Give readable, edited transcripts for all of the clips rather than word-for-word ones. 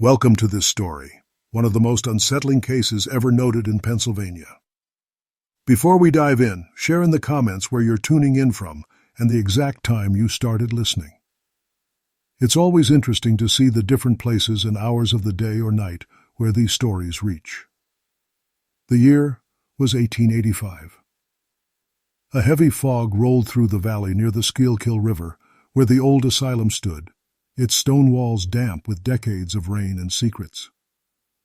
Welcome to this story, one of the most unsettling cases ever noted in Pennsylvania. Before we dive in, share in the comments where you're tuning in from and the exact time you started listening. It's always interesting to see the different places and hours of the day or night where these stories reach. The year was 1885. A heavy fog rolled through the valley near the Schuylkill River, where the old asylum stood, its stone walls damp with decades of rain and secrets.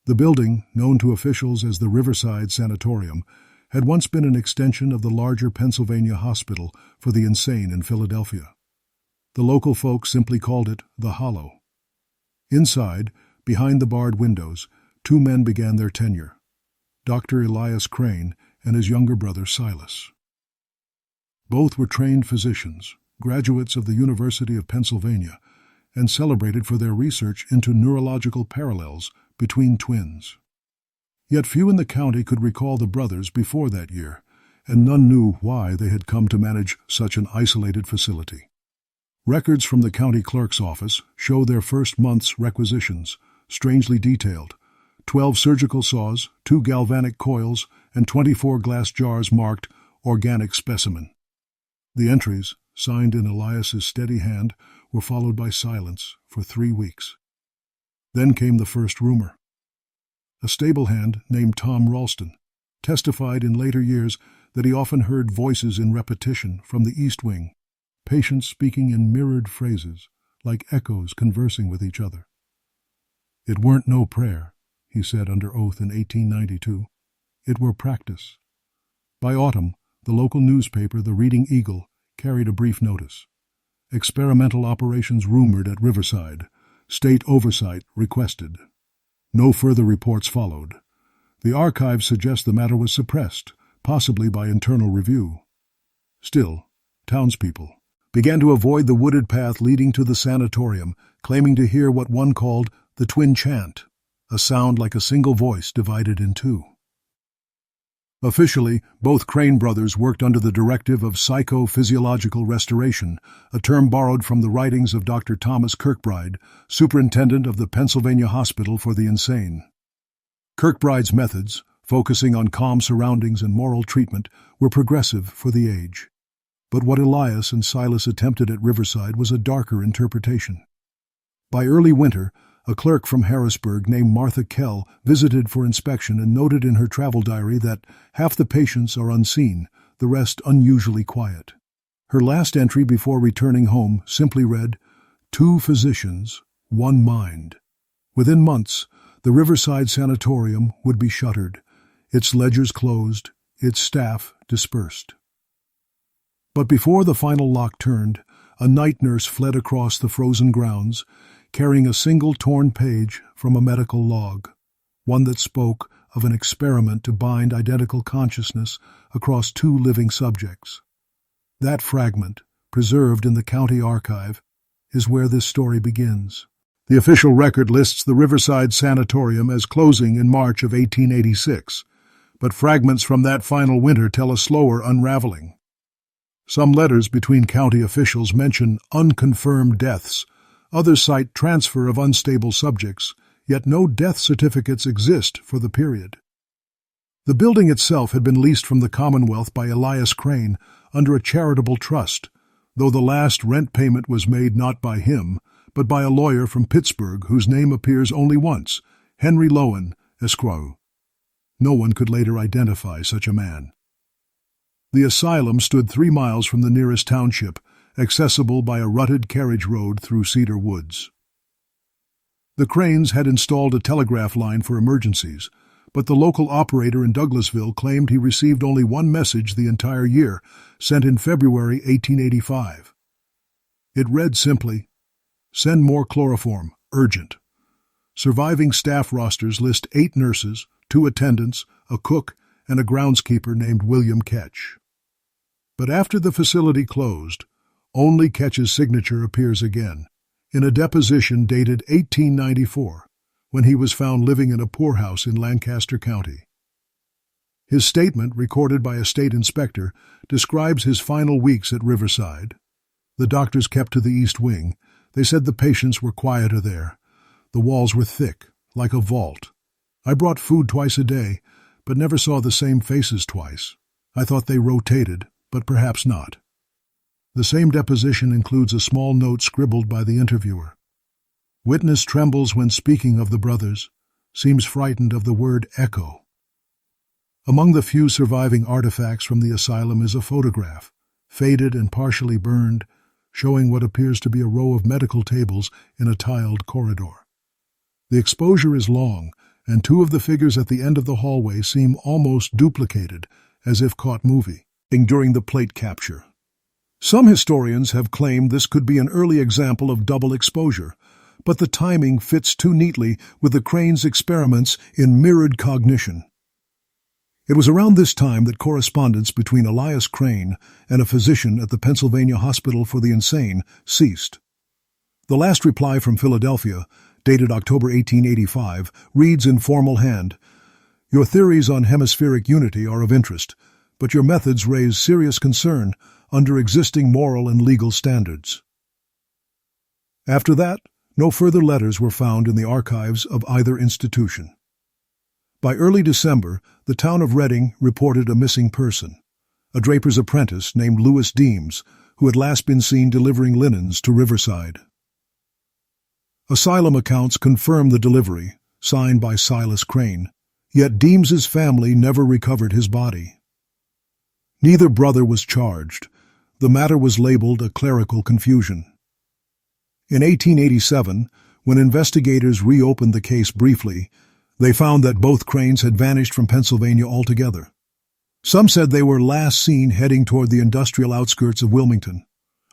The building, known to officials as the Riverside Sanatorium, had once been an extension of the larger Pennsylvania Hospital for the Insane in Philadelphia. The local folk simply called it the Hollow. Inside, behind the barred windows, two men began their tenure, Dr. Elias Crane and his younger brother Silas. Both were trained physicians, graduates of the University of Pennsylvania, and celebrated for their research into neurological parallels between twins. Yet few in the county could recall the brothers before that year, and none knew why they had come to manage such an isolated facility. Records from the county clerk's office show their first month's requisitions, strangely detailed: 12 surgical saws, 2 galvanic coils, and 24 glass jars marked organic specimen. The entries, signed in Elias's steady hand, were followed by silence for 3 weeks. Then came the first rumor. A stable hand named Tom Ralston testified in later years that he often heard voices in repetition from the East Wing, patients speaking in mirrored phrases, like echoes conversing with each other. "It weren't no prayer," he said under oath in 1892. "It were practice." By autumn, the local newspaper, the Reading Eagle, carried a brief notice. Experimental operations rumored at Riverside. State oversight requested. No further reports followed. The archives suggest the matter was suppressed, possibly by internal review. Still, townspeople began to avoid the wooded path leading to the sanatorium, claiming to hear what one called the twin chant, a sound like a single voice divided in two. Officially, both Crane brothers worked under the directive of psychophysiological restoration, a term borrowed from the writings of Dr. Thomas Kirkbride, superintendent of the Pennsylvania Hospital for the Insane. Kirkbride's methods, focusing on calm surroundings and moral treatment, were progressive for the age. But what Elias and Silas attempted at Riverside was a darker interpretation. By early winter, a clerk from Harrisburg named Martha Kell visited for inspection and noted in her travel diary that half the patients are unseen, the rest unusually quiet. Her last entry before returning home simply read, "2 physicians, 1 mind." Within months, the Riverside Sanatorium would be shuttered, its ledgers closed, its staff dispersed. But before the final lock turned, a night nurse fled across the frozen grounds, carrying a single torn page from a medical log, one that spoke of an experiment to bind identical consciousness across 2 living subjects. That fragment, preserved in the county archive, is where this story begins. The official record lists the Riverside Sanatorium as closing in March of 1886, but fragments from that final winter tell a slower unraveling. Some letters between county officials mention unconfirmed deaths. Others cite transfer of unstable subjects, yet no death certificates exist for the period. The building itself had been leased from the Commonwealth by Elias Crane under a charitable trust, though the last rent payment was made not by him, but by a lawyer from Pittsburgh whose name appears only once, Henry Lowen, Esquire. No one could later identify such a man. The asylum stood 3 miles from the nearest township, accessible by a rutted carriage road through cedar woods. The Cranes had installed a telegraph line for emergencies, but the local operator in Douglasville claimed he received only one message the entire year, sent in February 1885. It read simply, "Send more chloroform, urgent." Surviving staff rosters list 8 nurses, 2 attendants, a cook, and a groundskeeper named William Ketch. But after the facility closed, only Ketch's signature appears again, in a deposition dated 1894, when he was found living in a poorhouse in Lancaster County. His statement, recorded by a state inspector, describes his final weeks at Riverside. The doctors kept to the East Wing. They said the patients were quieter there. The walls were thick, like a vault. I brought food twice a day, but never saw the same faces twice. I thought they rotated, but perhaps not. The same deposition includes a small note scribbled by the interviewer. Witness trembles when speaking of the brothers, seems frightened of the word echo. Among the few surviving artifacts from the asylum is a photograph, faded and partially burned, showing what appears to be a row of medical tables in a tiled corridor. The exposure is long, and two of the figures at the end of the hallway seem almost duplicated, as if caught moving during the plate capture. Some historians have claimed this could be an early example of double exposure, but the timing fits too neatly with the Crane's experiments in mirrored cognition. It was around this time that correspondence between Elias Crane and a physician at the Pennsylvania Hospital for the Insane ceased. The last reply from Philadelphia, dated October 1885, reads in formal hand, "Your theories on hemispheric unity are of interest, but your methods raise serious concern under existing moral and legal standards." After that, no further letters were found in the archives of either institution. By early December, the town of Reading reported a missing person, a draper's apprentice named Louis Deems, who had last been seen delivering linens to Riverside. Asylum accounts confirm the delivery, signed by Silas Crane, yet Deems's family never recovered his body. Neither brother was charged. The matter was labeled a clerical confusion. In 1887, when investigators reopened the case briefly, they found that both Cranes had vanished from Pennsylvania altogether. Some said they were last seen heading toward the industrial outskirts of Wilmington.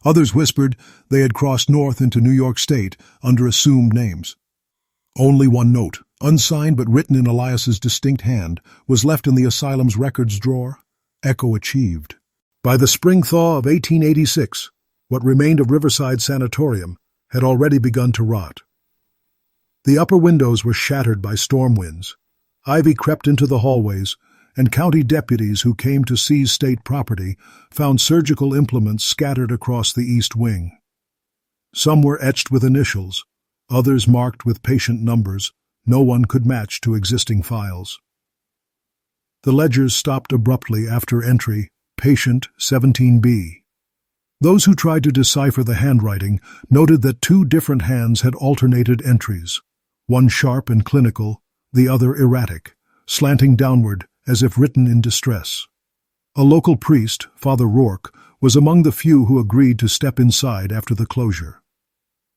Others whispered they had crossed north into New York State under assumed names. Only one note, unsigned but written in Elias's distinct hand, was left in the asylum's records drawer: echo achieved. By the spring thaw of 1886, what remained of Riverside Sanatorium had already begun to rot. The upper windows were shattered by storm winds. Ivy crept into the hallways, and county deputies who came to seize state property found surgical implements scattered across the east wing. Some were etched with initials, others marked with patient numbers no one could match to existing files. The ledgers stopped abruptly after entry, Patient 17B. Those who tried to decipher the handwriting noted that two different hands had alternated entries, one sharp and clinical, the other erratic, slanting downward as if written in distress. A local priest, Father Rourke, was among the few who agreed to step inside after the closure.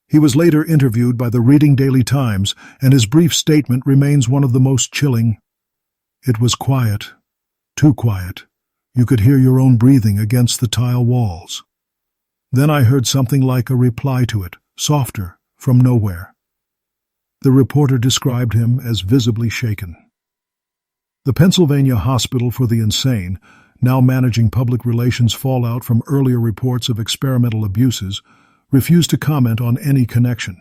He was later interviewed by the Reading Daily Times, and his brief statement remains one of the most chilling. "It was quiet, too quiet. You could hear your own breathing against the tile walls. Then I heard something like a reply to it, softer, from nowhere." The reporter described him as visibly shaken. The Pennsylvania Hospital for the Insane, now managing public relations fallout from earlier reports of experimental abuses, refused to comment on any connection,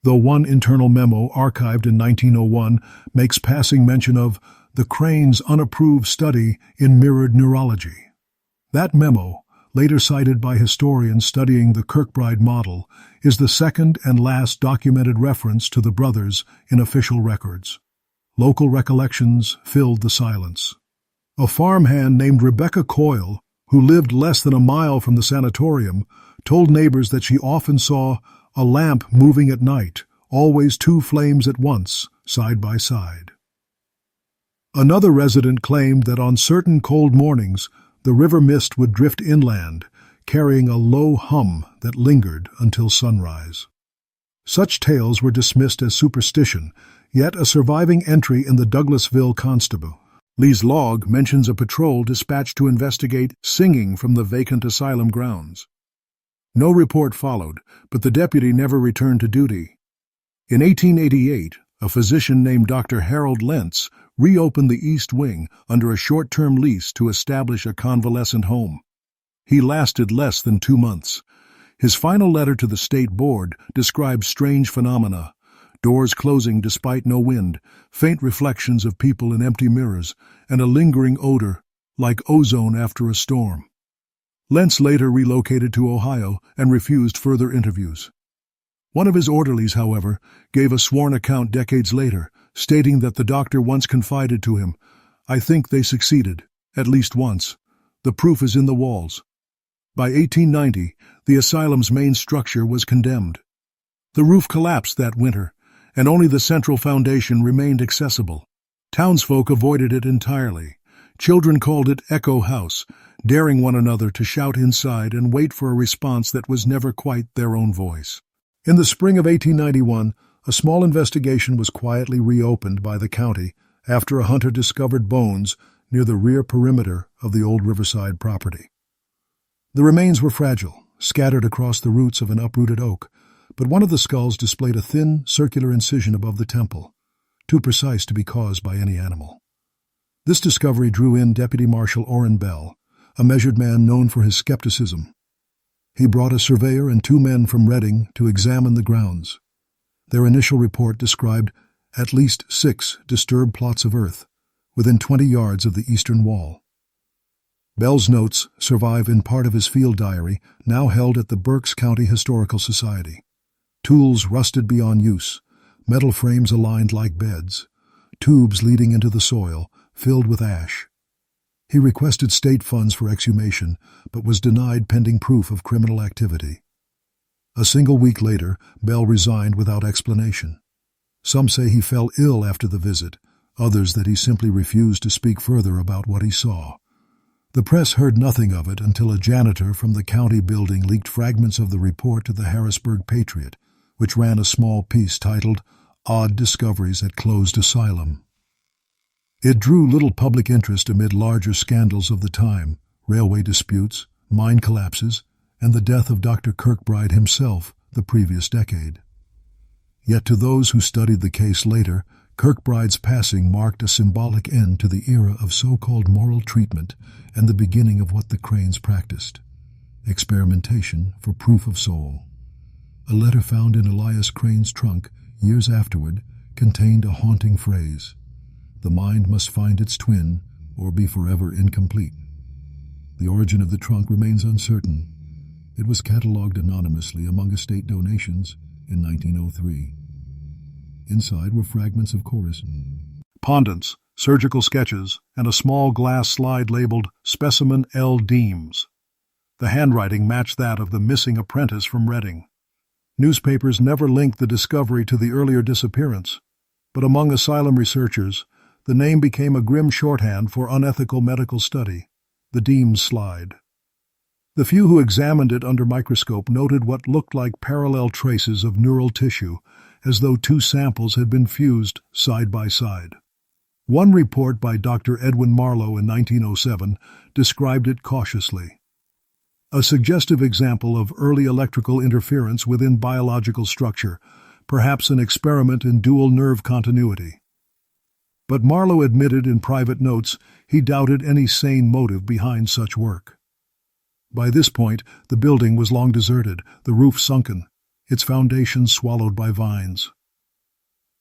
though one internal memo archived in 1901 makes passing mention of the Crane's unapproved study in mirrored neurology. That memo, later cited by historians studying the Kirkbride model, is the second and last documented reference to the brothers in official records. Local recollections filled the silence. A farmhand named Rebecca Coyle, who lived less than a mile from the sanatorium, told neighbors that she often saw a lamp moving at night, always two flames at once, side by side. Another resident claimed that on certain cold mornings, the river mist would drift inland, carrying a low hum that lingered until sunrise. Such tales were dismissed as superstition, yet a surviving entry in the Douglasville Constable Lee's log mentions a patrol dispatched to investigate singing from the vacant asylum grounds. No report followed, but the deputy never returned to duty. In 1888, a physician named Dr. Harold Lentz reopened the East Wing under a short-term lease to establish a convalescent home. He lasted less than 2 months. His final letter to the state board described strange phenomena: doors closing despite no wind, faint reflections of people in empty mirrors, and a lingering odor, like ozone after a storm. Lentz later relocated to Ohio and refused further interviews. One of his orderlies, however, gave a sworn account decades later, stating that the doctor once confided to him, "I think they succeeded, at least once. The proof is in the walls." By 1890, the asylum's main structure was condemned. The roof collapsed that winter, and only the central foundation remained accessible. Townsfolk avoided it entirely. Children called it Echo House, daring one another to shout inside and wait for a response that was never quite their own voice. In the spring of 1891, a small investigation was quietly reopened by the county after a hunter discovered bones near the rear perimeter of the old Riverside property. The remains were fragile, scattered across the roots of an uprooted oak, but one of the skulls displayed a thin, circular incision above the temple, too precise to be caused by any animal. This discovery drew in Deputy Marshal Orrin Bell, a measured man known for his skepticism. He brought a surveyor and 2 men from Reading to examine the grounds. Their initial report described at least 6 disturbed plots of earth within 20 yards of the eastern wall. Bell's notes survive in part of his field diary, now held at the Berks County Historical Society. Tools rusted beyond use, metal frames aligned like beds, tubes leading into the soil, filled with ash. He requested state funds for exhumation, but was denied pending proof of criminal activity. A single week later, Bell resigned without explanation. Some say he fell ill after the visit, others that he simply refused to speak further about what he saw. The press heard nothing of it until a janitor from the county building leaked fragments of the report to the Harrisburg Patriot, which ran a small piece titled "Odd Discoveries at Closed Asylum." It drew little public interest amid larger scandals of the time, railway disputes, mine collapses, and the death of Dr. Kirkbride himself the previous decade. Yet to those who studied the case later, Kirkbride's passing marked a symbolic end to the era of so-called moral treatment and the beginning of what the Cranes practiced: experimentation for proof of soul. A letter found in Elias Crane's trunk years afterward contained a haunting phrase: "The mind must find its twin or be forever incomplete." The origin of the trunk remains uncertain. It was catalogued anonymously among estate donations in 1903. Inside were fragments of chorus, pendants, surgical sketches, and a small glass slide labeled Specimen L. Deems. The handwriting matched that of the missing apprentice from Reading. Newspapers never linked the discovery to the earlier disappearance, but among asylum researchers, the name became a grim shorthand for unethical medical study: the Deems slide. The few who examined it under microscope noted what looked like parallel traces of neural tissue, as though 2 samples had been fused side by side. One report by Dr. Edwin Marlowe in 1907 described it cautiously: a suggestive example of early electrical interference within biological structure, perhaps an experiment in dual nerve continuity. But Marlowe admitted in private notes he doubted any sane motive behind such work. By this point, the building was long deserted, the roof sunken, its foundations swallowed by vines.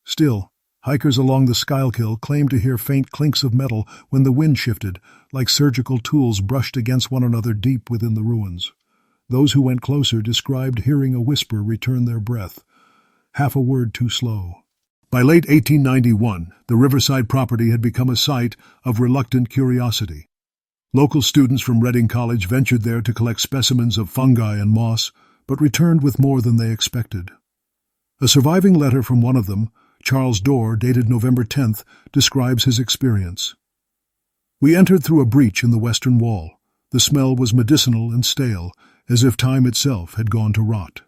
Still, hikers along the Schuylkill claimed to hear faint clinks of metal when the wind shifted, like surgical tools brushed against one another deep within the ruins. Those who went closer described hearing a whisper return their breath, half a word too slow. By late 1891, the Riverside property had become a site of reluctant curiosity. Local students from Reading College ventured there to collect specimens of fungi and moss, but returned with more than they expected. A surviving letter from one of them, Charles Dorr, dated November 10th, describes his experience. "We entered through a breach in the western wall. The smell was medicinal and stale, as if time itself had gone to rot.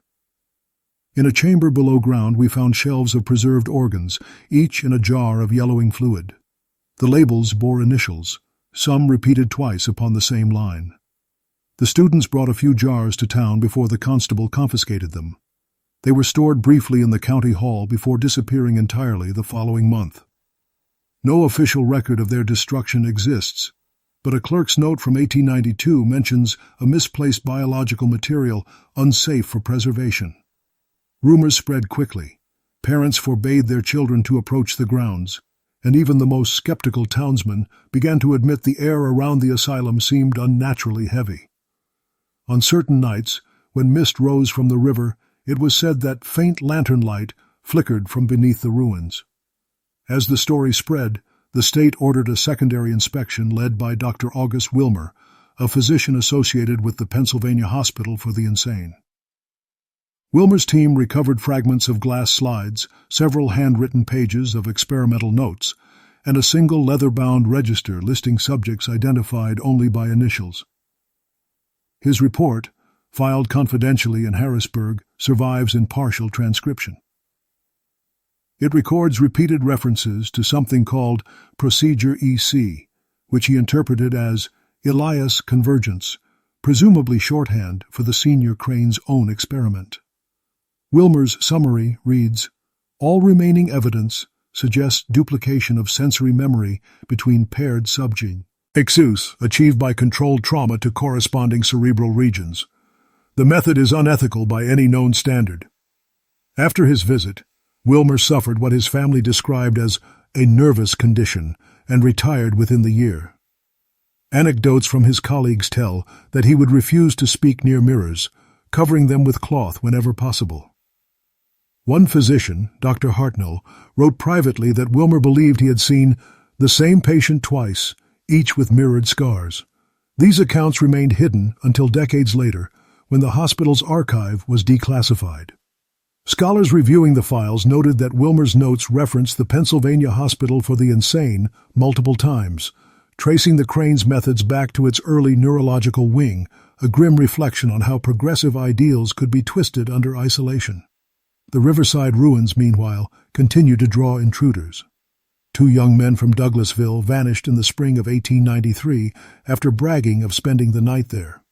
In a chamber below ground we found shelves of preserved organs, each in a jar of yellowing fluid. The labels bore initials, some repeated twice upon the same line. The students brought a few jars to town before the constable confiscated them. They were stored briefly in the county hall before disappearing entirely the following month. No official record of their destruction exists, but a clerk's note from 1892 mentions a misplaced biological material unsafe for preservation. Rumors spread quickly. Parents forbade their children to approach the grounds, and even the most skeptical townsmen began to admit the air around the asylum seemed unnaturally heavy. On certain nights, when mist rose from the river It was said that faint lantern light flickered from beneath the ruins. As the story spread, the state ordered a secondary inspection led by Dr. August Wilmer, a physician associated with the Pennsylvania Hospital for the Insane. Wilmer's team recovered fragments of glass slides, several handwritten pages of experimental notes, and a single leather-bound register listing subjects identified only by initials. His report, filed confidentially in Harrisburg, survives in partial transcription. It records repeated references to something called Procedure EC, which he interpreted as Elias convergence, presumably shorthand for the senior Crane's own experiment. Wilmer's summary reads, "All remaining evidence suggests duplication of sensory memory between paired subgene. Exus achieved by controlled trauma to corresponding cerebral regions. The method is unethical by any known standard." After his visit, Wilmer suffered what his family described as a nervous condition and retired within the year. Anecdotes from his colleagues tell that he would refuse to speak near mirrors, covering them with cloth whenever possible. One physician, Dr. Hartnell, wrote privately that Wilmer believed he had seen the same patient twice, each with mirrored scars. These accounts remained hidden until decades later, when the hospital's archive was declassified. Scholars reviewing the files noted that Wilmer's notes referenced the Pennsylvania Hospital for the Insane multiple times, tracing the Crane's methods back to its early neurological wing, a grim reflection on how progressive ideals could be twisted under isolation. The Riverside ruins, meanwhile, continued to draw intruders. 2 young men from Douglasville vanished in the spring of 1893 after bragging of spending the night there.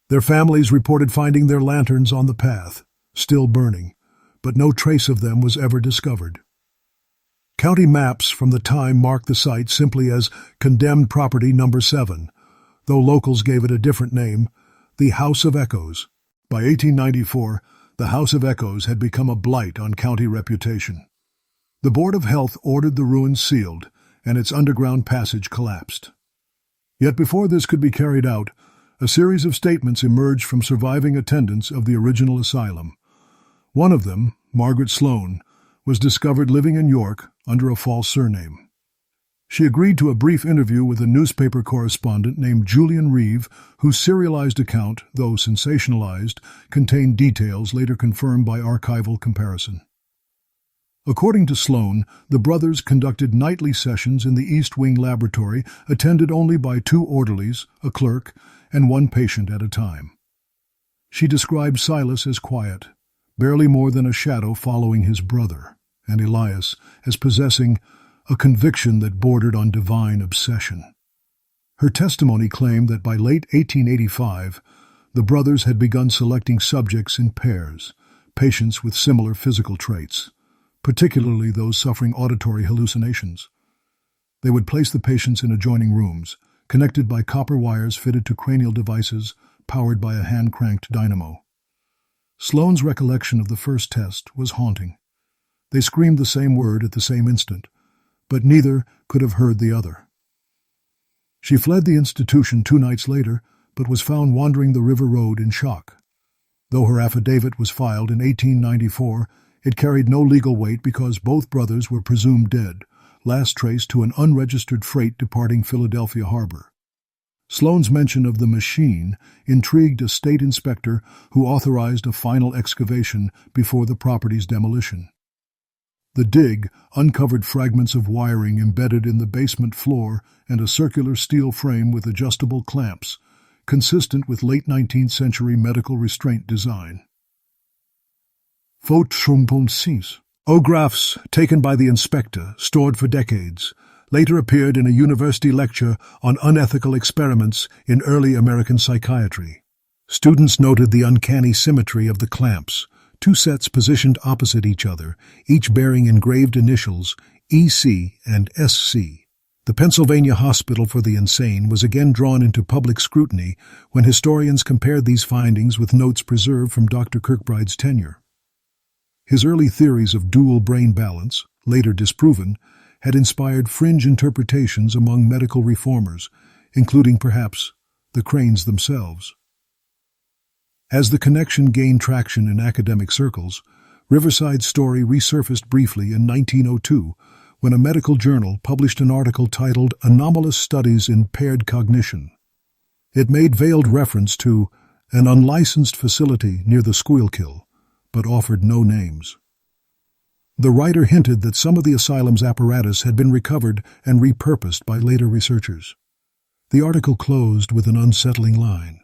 Their families reported finding their lanterns on the path, still burning, but no trace of them was ever discovered. County maps from the time marked the site simply as Condemned Property Number 7, though locals gave it a different name, the House of Echoes. By 1894, the House of Echoes had become a blight on county reputation. The Board of Health ordered the ruins sealed, and its underground passage collapsed. Yet before this could be carried out, a series of statements emerged from surviving attendants of the original asylum. One of them, Margaret Sloan, was discovered living in York under a false surname. She agreed to a brief interview with a newspaper correspondent named Julian Reeve, whose serialized account, though sensationalized, contained details later confirmed by archival comparison. According to Sloan, the brothers conducted nightly sessions in the East Wing laboratory, attended only by 2 orderlies, a clerk, and 1 patient at a time. She described Silas as quiet, barely more than a shadow following his brother, and Elias as possessing a conviction that bordered on divine obsession. Her testimony claimed that by late 1885, the brothers had begun selecting subjects in pairs, patients with similar physical traits, particularly those suffering auditory hallucinations. They would place the patients in adjoining rooms, connected by copper wires fitted to cranial devices powered by a hand-cranked dynamo. Sloane's recollection of the first test was haunting. They screamed the same word at the same instant, but neither could have heard the other. She fled the institution 2 nights later, but was found wandering the river road in shock. Though her affidavit was filed in 1894, it carried no legal weight because both brothers were presumed dead, last traced to an unregistered freight departing Philadelphia harbor. Sloane's mention of the machine intrigued a state inspector who authorized a final excavation before the property's demolition. The dig uncovered fragments of wiring embedded in the basement floor and a circular steel frame with adjustable clamps, consistent with late 19th century medical restraint design. Photographs taken by the inspector, stored for decades, later appeared in a university lecture on unethical experiments in early American psychiatry. Students noted the uncanny symmetry of the clamps, 2 sets positioned opposite each other, each bearing engraved initials EC and SC. The Pennsylvania Hospital for the Insane was again drawn into public scrutiny when historians compared these findings with notes preserved from Dr. Kirkbride's tenure. His early theories of dual brain balance, later disproven, had inspired fringe interpretations among medical reformers, including perhaps the Cranes themselves. As the connection gained traction in academic circles, Riverside's story resurfaced briefly in 1902 when a medical journal published an article titled "Anomalous Studies in Paired Cognition." It made veiled reference to an unlicensed facility near the Schuylkill, but offered no names. The writer hinted that some of the asylum's apparatus had been recovered and repurposed by later researchers. The article closed with an unsettling line: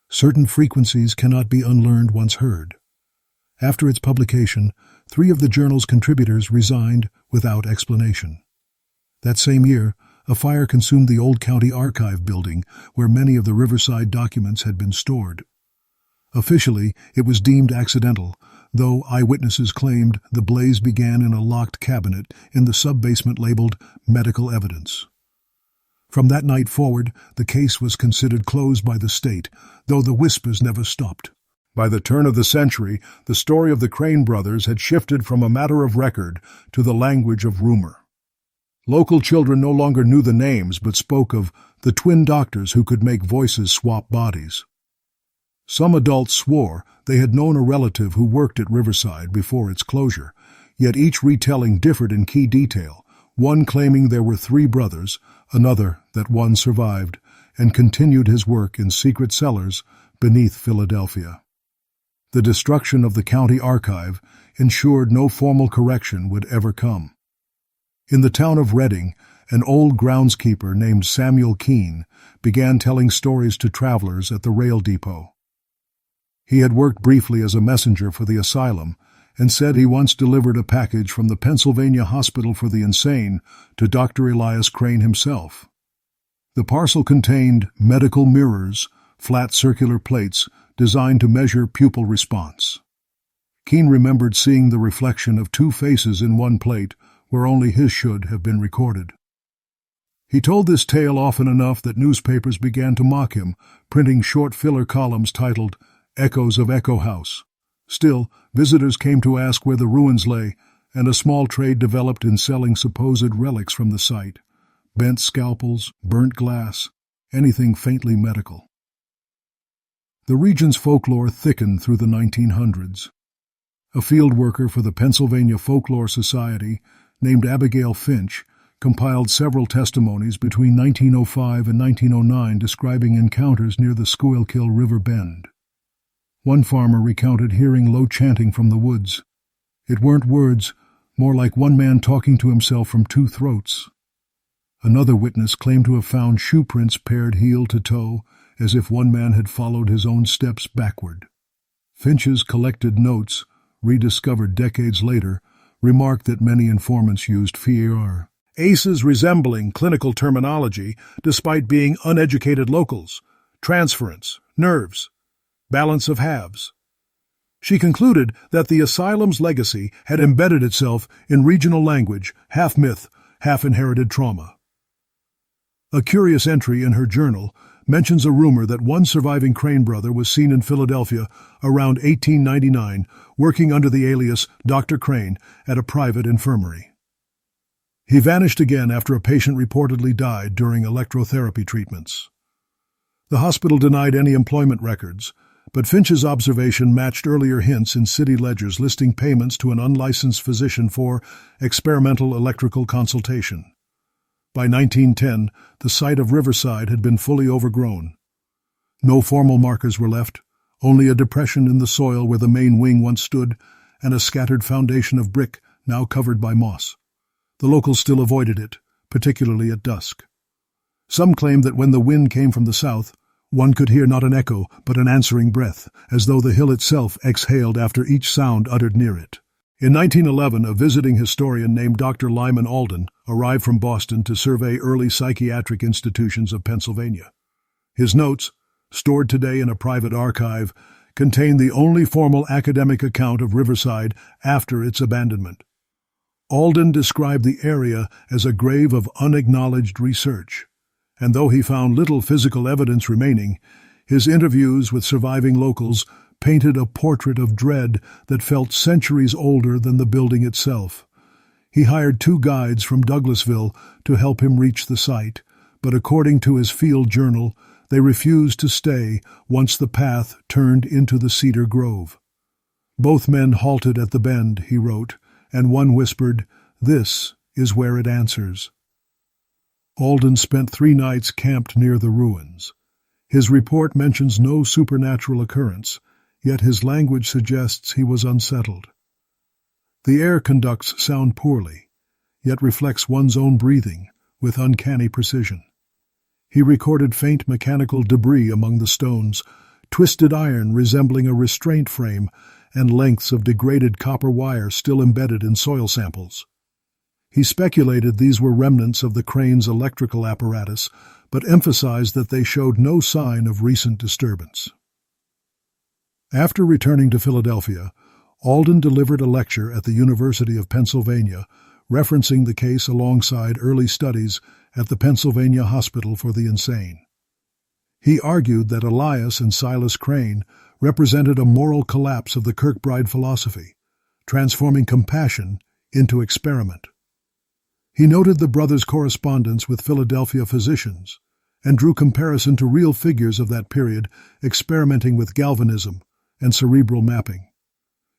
"Certain frequencies cannot be unlearned once heard." After its publication, 3 of the journal's contributors resigned without explanation. That same year, a fire consumed the old county archive building where many of the Riverside documents had been stored. Officially, it was deemed accidental, though eyewitnesses claimed the blaze began in a locked cabinet in the sub-basement labeled "medical evidence." From that night forward, the case was considered closed by the state, though the whispers never stopped. By the turn of the century, the story of the Crane brothers had shifted from a matter of record to the language of rumor. Local children no longer knew the names but spoke of the twin doctors who could make voices swap bodies. Some adults swore they had known a relative who worked at Riverside before its closure, yet each retelling differed in key detail, one claiming there were 3 brothers, another that one survived and continued his work in secret cellars beneath Philadelphia. The destruction of the county archive ensured no formal correction would ever come. In the town of Reading, an old groundskeeper named Samuel Keene began telling stories to travelers at the rail depot. He had worked briefly as a messenger for the asylum and said he once delivered a package from the Pennsylvania Hospital for the Insane to Dr. Elias Crane himself. The parcel contained medical mirrors, flat circular plates designed to measure pupil response. Keene remembered seeing the reflection of 2 faces in one plate where only his should have been recorded. He told this tale often enough that newspapers began to mock him, printing short filler columns titled "Echoes of Echo House." Still, visitors came to ask where the ruins lay, and a small trade developed in selling supposed relics from the site: bent scalpels, burnt glass, anything faintly medical. The region's folklore thickened through the 1900s. A field worker for the Pennsylvania Folklore Society, named Abigail Finch, compiled several testimonies between 1905 and 1909 describing encounters near the Schuylkill River bend. One farmer recounted hearing low chanting from the woods. It weren't words, more like one man talking to himself from 2 throats. Another witness claimed to have found shoe prints paired heel to toe, as if one man had followed his own steps backward. Finch's collected notes, rediscovered decades later, remarked that many informants used FIR, ACEs resembling clinical terminology despite being uneducated locals, transference, nerves, balance of halves. She concluded that the asylum's legacy had embedded itself in regional language, half myth, half inherited trauma. A curious entry in her journal mentions a rumor that one surviving Crane brother was seen in Philadelphia around 1899 working under the alias Dr. Crane at a private infirmary. He vanished again after a patient reportedly died during electrotherapy treatments. The hospital denied any employment records, but Finch's observation matched earlier hints in city ledgers listing payments to an unlicensed physician for experimental electrical consultation. By 1910, the site of Riverside had been fully overgrown. No formal markers were left, only a depression in the soil where the main wing once stood and a scattered foundation of brick now covered by moss. The locals still avoided it, particularly at dusk. Some claimed that when the wind came from the south, one could hear not an echo but an answering breath, as though the hill itself exhaled after each sound uttered near it. In 1911, a visiting historian named Dr. Lyman Alden arrived from Boston to survey early psychiatric institutions of Pennsylvania. His notes, stored today in a private archive, contain the only formal academic account of Riverside after its abandonment. Alden described the area as a grave of unacknowledged research, and though he found little physical evidence remaining, his interviews with surviving locals painted a portrait of dread that felt centuries older than the building itself. He hired 2 guides from Douglasville to help him reach the site, but according to his field journal, They refused to stay once the path turned into the cedar grove. Both men halted at the bend, he wrote, and one whispered, "This is where it answers." Alden spent 3 nights camped near the ruins. His report mentions no supernatural occurrence, yet his language suggests he was unsettled. The air conducts sound poorly, yet reflects one's own breathing with uncanny precision. He recorded faint mechanical debris among the stones, twisted iron resembling a restraint frame, and lengths of degraded copper wire still embedded in soil samples. He speculated these were remnants of the crane's electrical apparatus, but emphasized that they showed no sign of recent disturbance. After returning to Philadelphia, Alden delivered a lecture at the University of Pennsylvania, referencing the case alongside early studies at the Pennsylvania Hospital for the Insane. He argued that Elias and Silas Crane represented a moral collapse of the Kirkbride philosophy, transforming compassion into experiment. He noted the brothers' correspondence with Philadelphia physicians and drew comparison to real figures of that period experimenting with galvanism and cerebral mapping.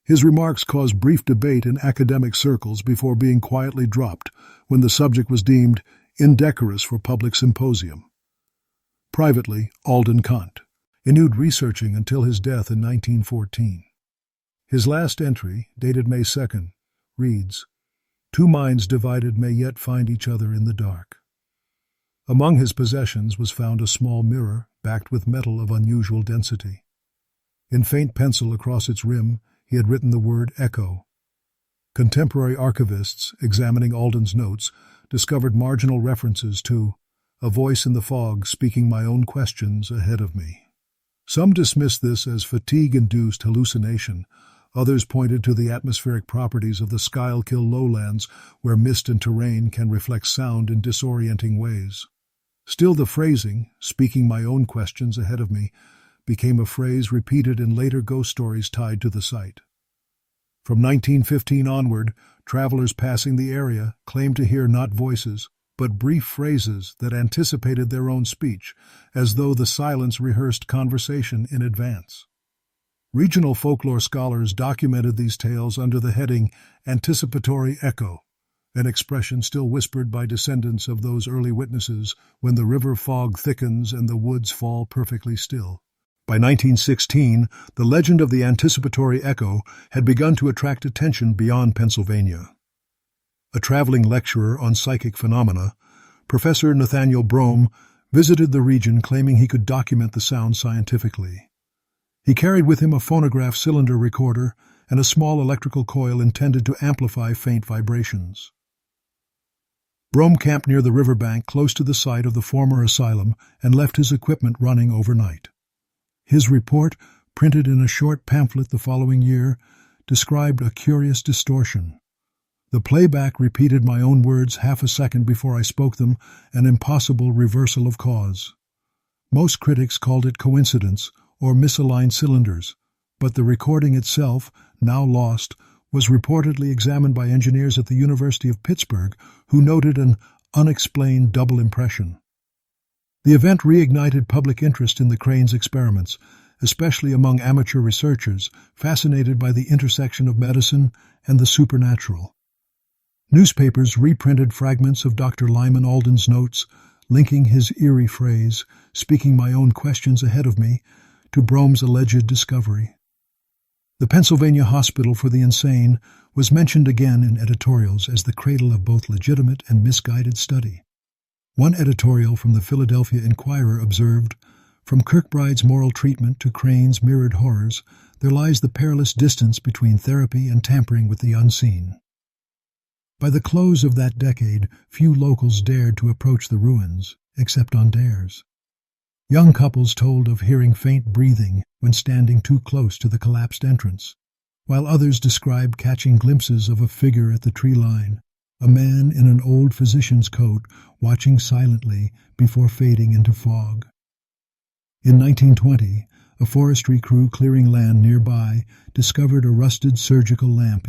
His remarks caused brief debate in academic circles before being quietly dropped when the subject was deemed indecorous for public symposium. Privately, Alden continued researching until his death in 1914. His last entry, dated May 2nd, reads, "Two minds divided may yet find each other in the dark." Among his possessions was found a small mirror backed with metal of unusual density. In faint pencil across its rim, he had written the word echo. Contemporary archivists, examining Alden's notes, discovered marginal references to a voice in the fog speaking my own questions ahead of me. Some dismissed this as fatigue-induced hallucination. Others pointed to the atmospheric properties of the Schuylkill lowlands, where mist and terrain can reflect sound in disorienting ways. Still, the phrasing, "speaking my own questions ahead of me," became a phrase repeated in later ghost stories tied to the site. From 1915 onward, travelers passing the area claimed to hear not voices, but brief phrases that anticipated their own speech, as though the silence rehearsed conversation in advance. Regional folklore scholars documented these tales under the heading anticipatory echo, an expression still whispered by descendants of those early witnesses when the river fog thickens and the woods fall perfectly still. By 1916, the legend of the anticipatory echo had begun to attract attention beyond Pennsylvania. A traveling lecturer on psychic phenomena, Professor Nathaniel Brome visited the region claiming he could document the sound scientifically. He carried with him a phonograph cylinder recorder and a small electrical coil intended to amplify faint vibrations. Brome camped near the riverbank close to the site of the former asylum and left his equipment running overnight. His report, printed in a short pamphlet the following year, described a curious distortion. The playback repeated my own words half a second before I spoke them, an impossible reversal of cause. Most critics called it coincidence or misaligned cylinders, but the recording itself, now lost, was reportedly examined by engineers at the University of Pittsburgh, who noted an unexplained double impression. The event reignited public interest in the Crane's experiments, especially among amateur researchers fascinated by the intersection of medicine and the supernatural. Newspapers reprinted fragments of Dr. Lyman Alden's notes, linking his eerie phrase, "speaking my own questions ahead of me," to Brome's alleged discovery. The Pennsylvania Hospital for the Insane was mentioned again in editorials as the cradle of both legitimate and misguided study. One editorial from the Philadelphia Inquirer observed, "From Kirkbride's moral treatment to Crane's mirrored horrors, there lies the perilous distance between therapy and tampering with the unseen." By the close of that decade, few locals dared to approach the ruins, except on dares. Young couples told of hearing faint breathing when standing too close to the collapsed entrance, while others described catching glimpses of a figure at the tree line, a man in an old physician's coat watching silently before fading into fog. In 1920, a forestry crew clearing land nearby discovered a rusted surgical lamp,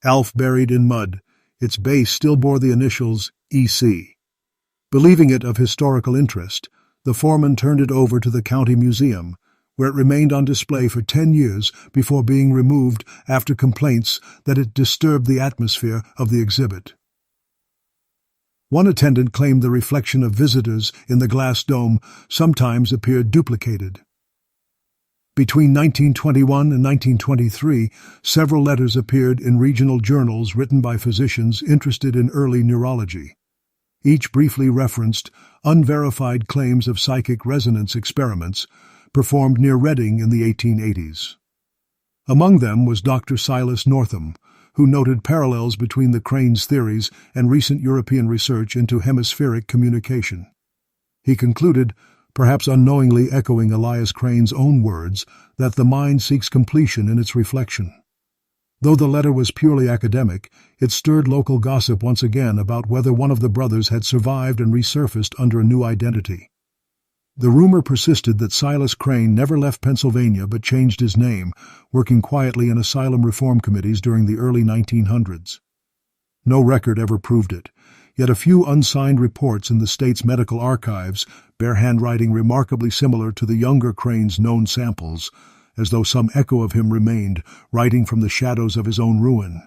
Alf buried in mud. Its base still bore the initials EC. Believing it of historical interest, The foreman turned it over to the county museum, where it remained on display for 10 years before being removed after complaints that it disturbed the atmosphere of the exhibit. One attendant claimed the reflection of visitors in the glass dome sometimes appeared duplicated. Between 1921 and 1923, several letters appeared in regional journals written by physicians interested in early neurology. Each briefly referenced unverified claims of psychic resonance experiments performed near Reading in the 1880s. Among them was Dr. Silas Northam, who noted parallels between the Crane's theories and recent European research into hemispheric communication. He concluded, perhaps unknowingly echoing Elias Crane's own words, that the mind seeks completion in its reflection. Though the letter was purely academic, it stirred local gossip once again about whether one of the brothers had survived and resurfaced under a new identity. The rumor persisted that Silas Crane never left Pennsylvania but changed his name, working quietly in asylum reform committees during the early 1900s. No record ever proved it, yet a few unsigned reports in the state's medical archives bear handwriting remarkably similar to the younger Crane's known samples, as though some echo of him remained, writing from the shadows of his own ruin.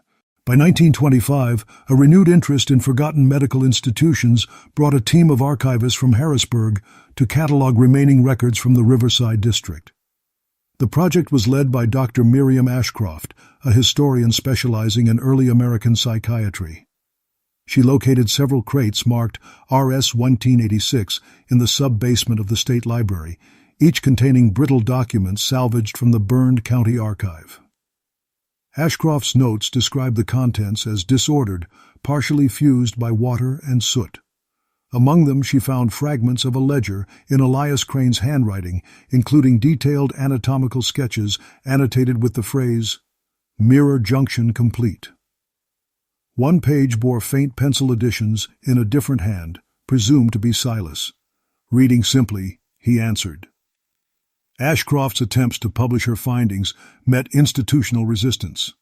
By 1925, a renewed interest in forgotten medical institutions brought a team of archivists from Harrisburg to catalog remaining records from the Riverside district. The project was led by Dr. Miriam Ashcroft, a historian specializing in early American psychiatry. She located several crates marked RS 1986 in the sub-basement of the State Library, each containing brittle documents salvaged from the burned county archive. Ashcroft's notes describe the contents as disordered, partially fused by water and soot. Among them she found fragments of a ledger in Elias Crane's handwriting, including detailed anatomical sketches annotated with the phrase, "Mirror Junction Complete." One page bore faint pencil additions in a different hand, presumed to be Silas. Reading simply, he answered. Ashcroft's attempts to publish her findings met institutional resistance.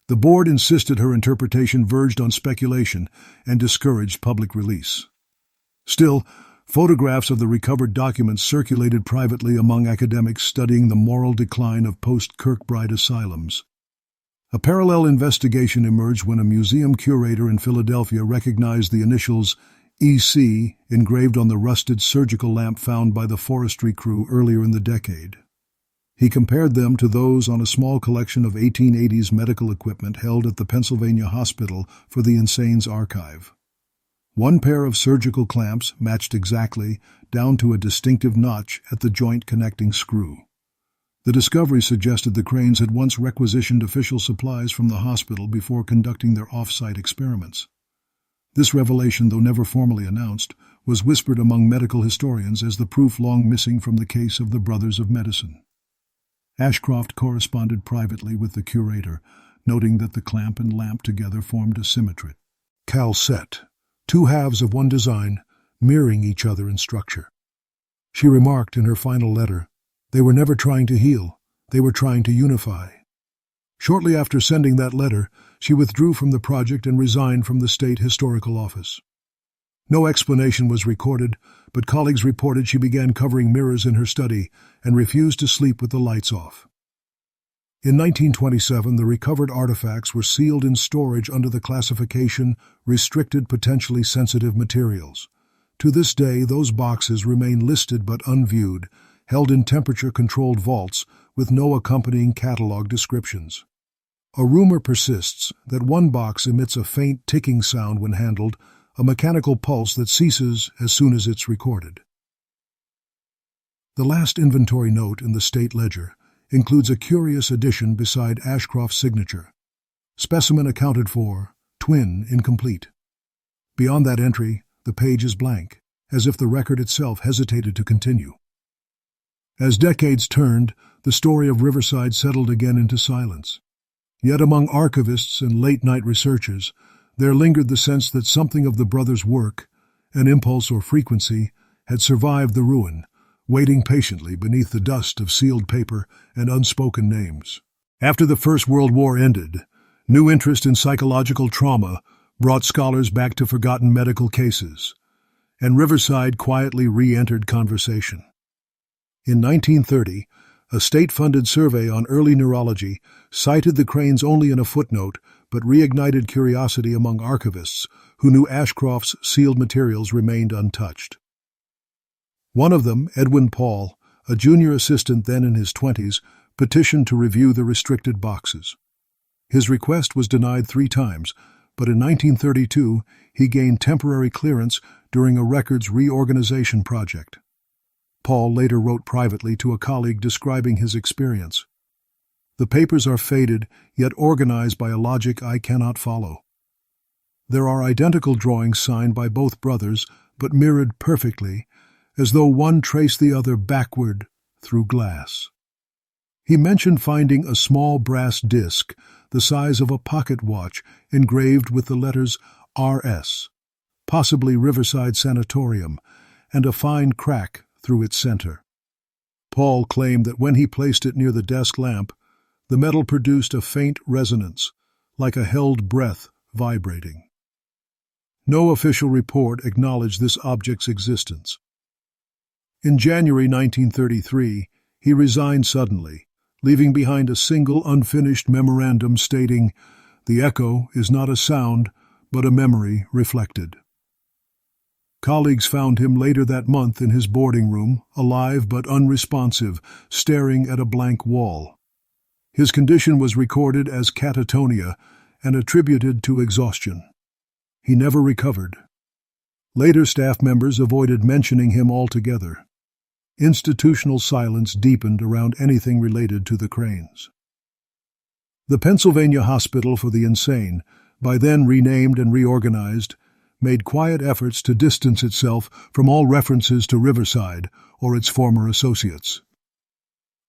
The board insisted her interpretation verged on speculation and discouraged public release. Still, photographs of the recovered documents circulated privately among academics studying the moral decline of post-Kirkbride asylums. A parallel investigation emerged when a museum curator in Philadelphia recognized the initials EC engraved on the rusted surgical lamp found by the forestry crew earlier in the decade. He compared them to those on a small collection of 1880s medical equipment held at the Pennsylvania Hospital for the Insane's archive. One pair of surgical clamps matched exactly, down to a distinctive notch at the joint connecting screw. The discovery suggested the Cranes had once requisitioned official supplies from the hospital before conducting their off-site experiments. This revelation, though never formally announced, was whispered among medical historians as the proof long missing from the case of the Brothers of Medicine. Ashcroft corresponded privately with the curator, noting that the clamp and lamp together formed a symmetry. Calcet, two halves of one design, mirroring each other in structure. She remarked in her final letter, "They were never trying to heal, they were trying to unify." Shortly after sending that letter, she withdrew from the project and resigned from the State Historical Office. No explanation was recorded, but colleagues reported she began covering mirrors in her study and refused to sleep with the lights off. In 1927, the recovered artifacts were sealed in storage under the classification Restricted Potentially Sensitive Materials. To this day, those boxes remain listed but unviewed, held in temperature-controlled vaults with no accompanying catalog descriptions. A rumor persists that one box emits a faint ticking sound when handled, a mechanical pulse that ceases as soon as it's recorded. The last inventory note in the state ledger includes a curious addition beside Ashcroft's signature. Specimen accounted for, twin incomplete. Beyond that entry, the page is blank, as if the record itself hesitated to continue. As decades turned, the story of Riverside settled again into silence. Yet among archivists and late-night researchers, there lingered the sense that something of the brothers' work, an impulse or frequency, had survived the ruin, waiting patiently beneath the dust of sealed paper and unspoken names. After the First World War ended, new interest in psychological trauma brought scholars back to forgotten medical cases, and Riverside quietly re-entered conversation. In 1930, a state-funded survey on early neurology cited the cranes only in a footnote, but reignited curiosity among archivists who knew Ashcroft's sealed materials remained untouched. One of them, Edwin Paul, a junior assistant then in his 20s, petitioned to review the restricted boxes. His request was denied 3 times, but in 1932 he gained temporary clearance during a records reorganization project. Paul later wrote privately to a colleague describing his experience. "The papers are faded, yet organized by a logic I cannot follow. There are identical drawings signed by both brothers, but mirrored perfectly, as though one traced the other backward through glass." He mentioned finding a small brass disc, the size of a pocket watch, engraved with the letters RS, possibly Riverside Sanatorium, and a fine crack through its center. Paul claimed that when he placed it near the desk lamp, the metal produced a faint resonance, like a held breath vibrating. No official report acknowledged this object's existence. In January 1933, he resigned suddenly, leaving behind a single unfinished memorandum stating, "The echo is not a sound, but a memory reflected." Colleagues found him later that month in his boarding room, alive but unresponsive, staring at a blank wall. His condition was recorded as catatonia and attributed to exhaustion. He never recovered. Later staff members avoided mentioning him altogether. Institutional silence deepened around anything related to the cranes. The Pennsylvania Hospital for the Insane, by then renamed and reorganized, made quiet efforts to distance itself from all references to Riverside or its former associates.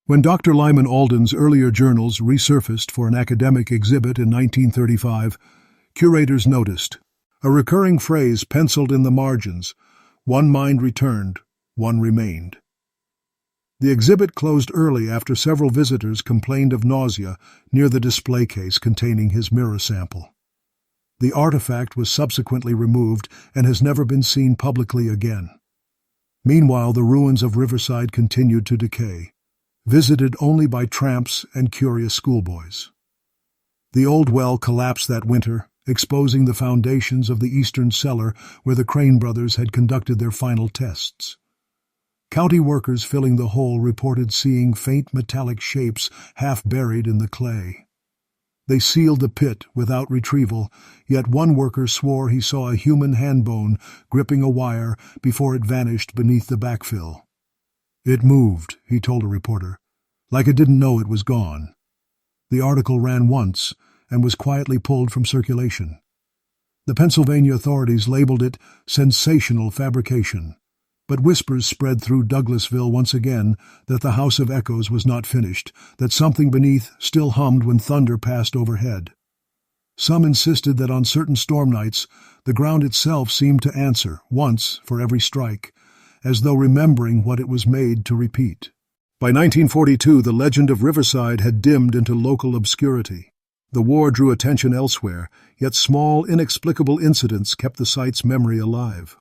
When Dr. Lyman Alden's earlier journals resurfaced for an academic exhibit in 1935, curators noticed a recurring phrase penciled in the margins: "One mind returned, one remained." The exhibit closed early after several visitors complained of nausea near the display case containing his mirror sample. The artifact was subsequently removed and has never been seen publicly again. Meanwhile, the ruins of Riverside continued to decay, visited only by tramps and curious schoolboys. The old well collapsed that winter, exposing the foundations of the eastern cellar where the Crane brothers had conducted their final tests. County workers filling the hole reported seeing faint metallic shapes half buried in the clay. They sealed the pit without retrieval, yet one worker swore he saw a human hand bone gripping a wire before it vanished beneath the backfill. "It moved," he told a reporter, "like it didn't know it was gone." The article ran once and was quietly pulled from circulation. The Pennsylvania authorities labeled it sensational fabrication, but whispers spread through Douglasville once again that the House of Echoes was not finished, that something beneath still hummed when thunder passed overhead. Some insisted that on certain storm nights the ground itself seemed to answer, once for every strike, as though remembering what it was made to repeat. By 1942, the legend of Riverside had dimmed into local obscurity. The war drew attention elsewhere, yet small, inexplicable incidents kept the site's memory alive.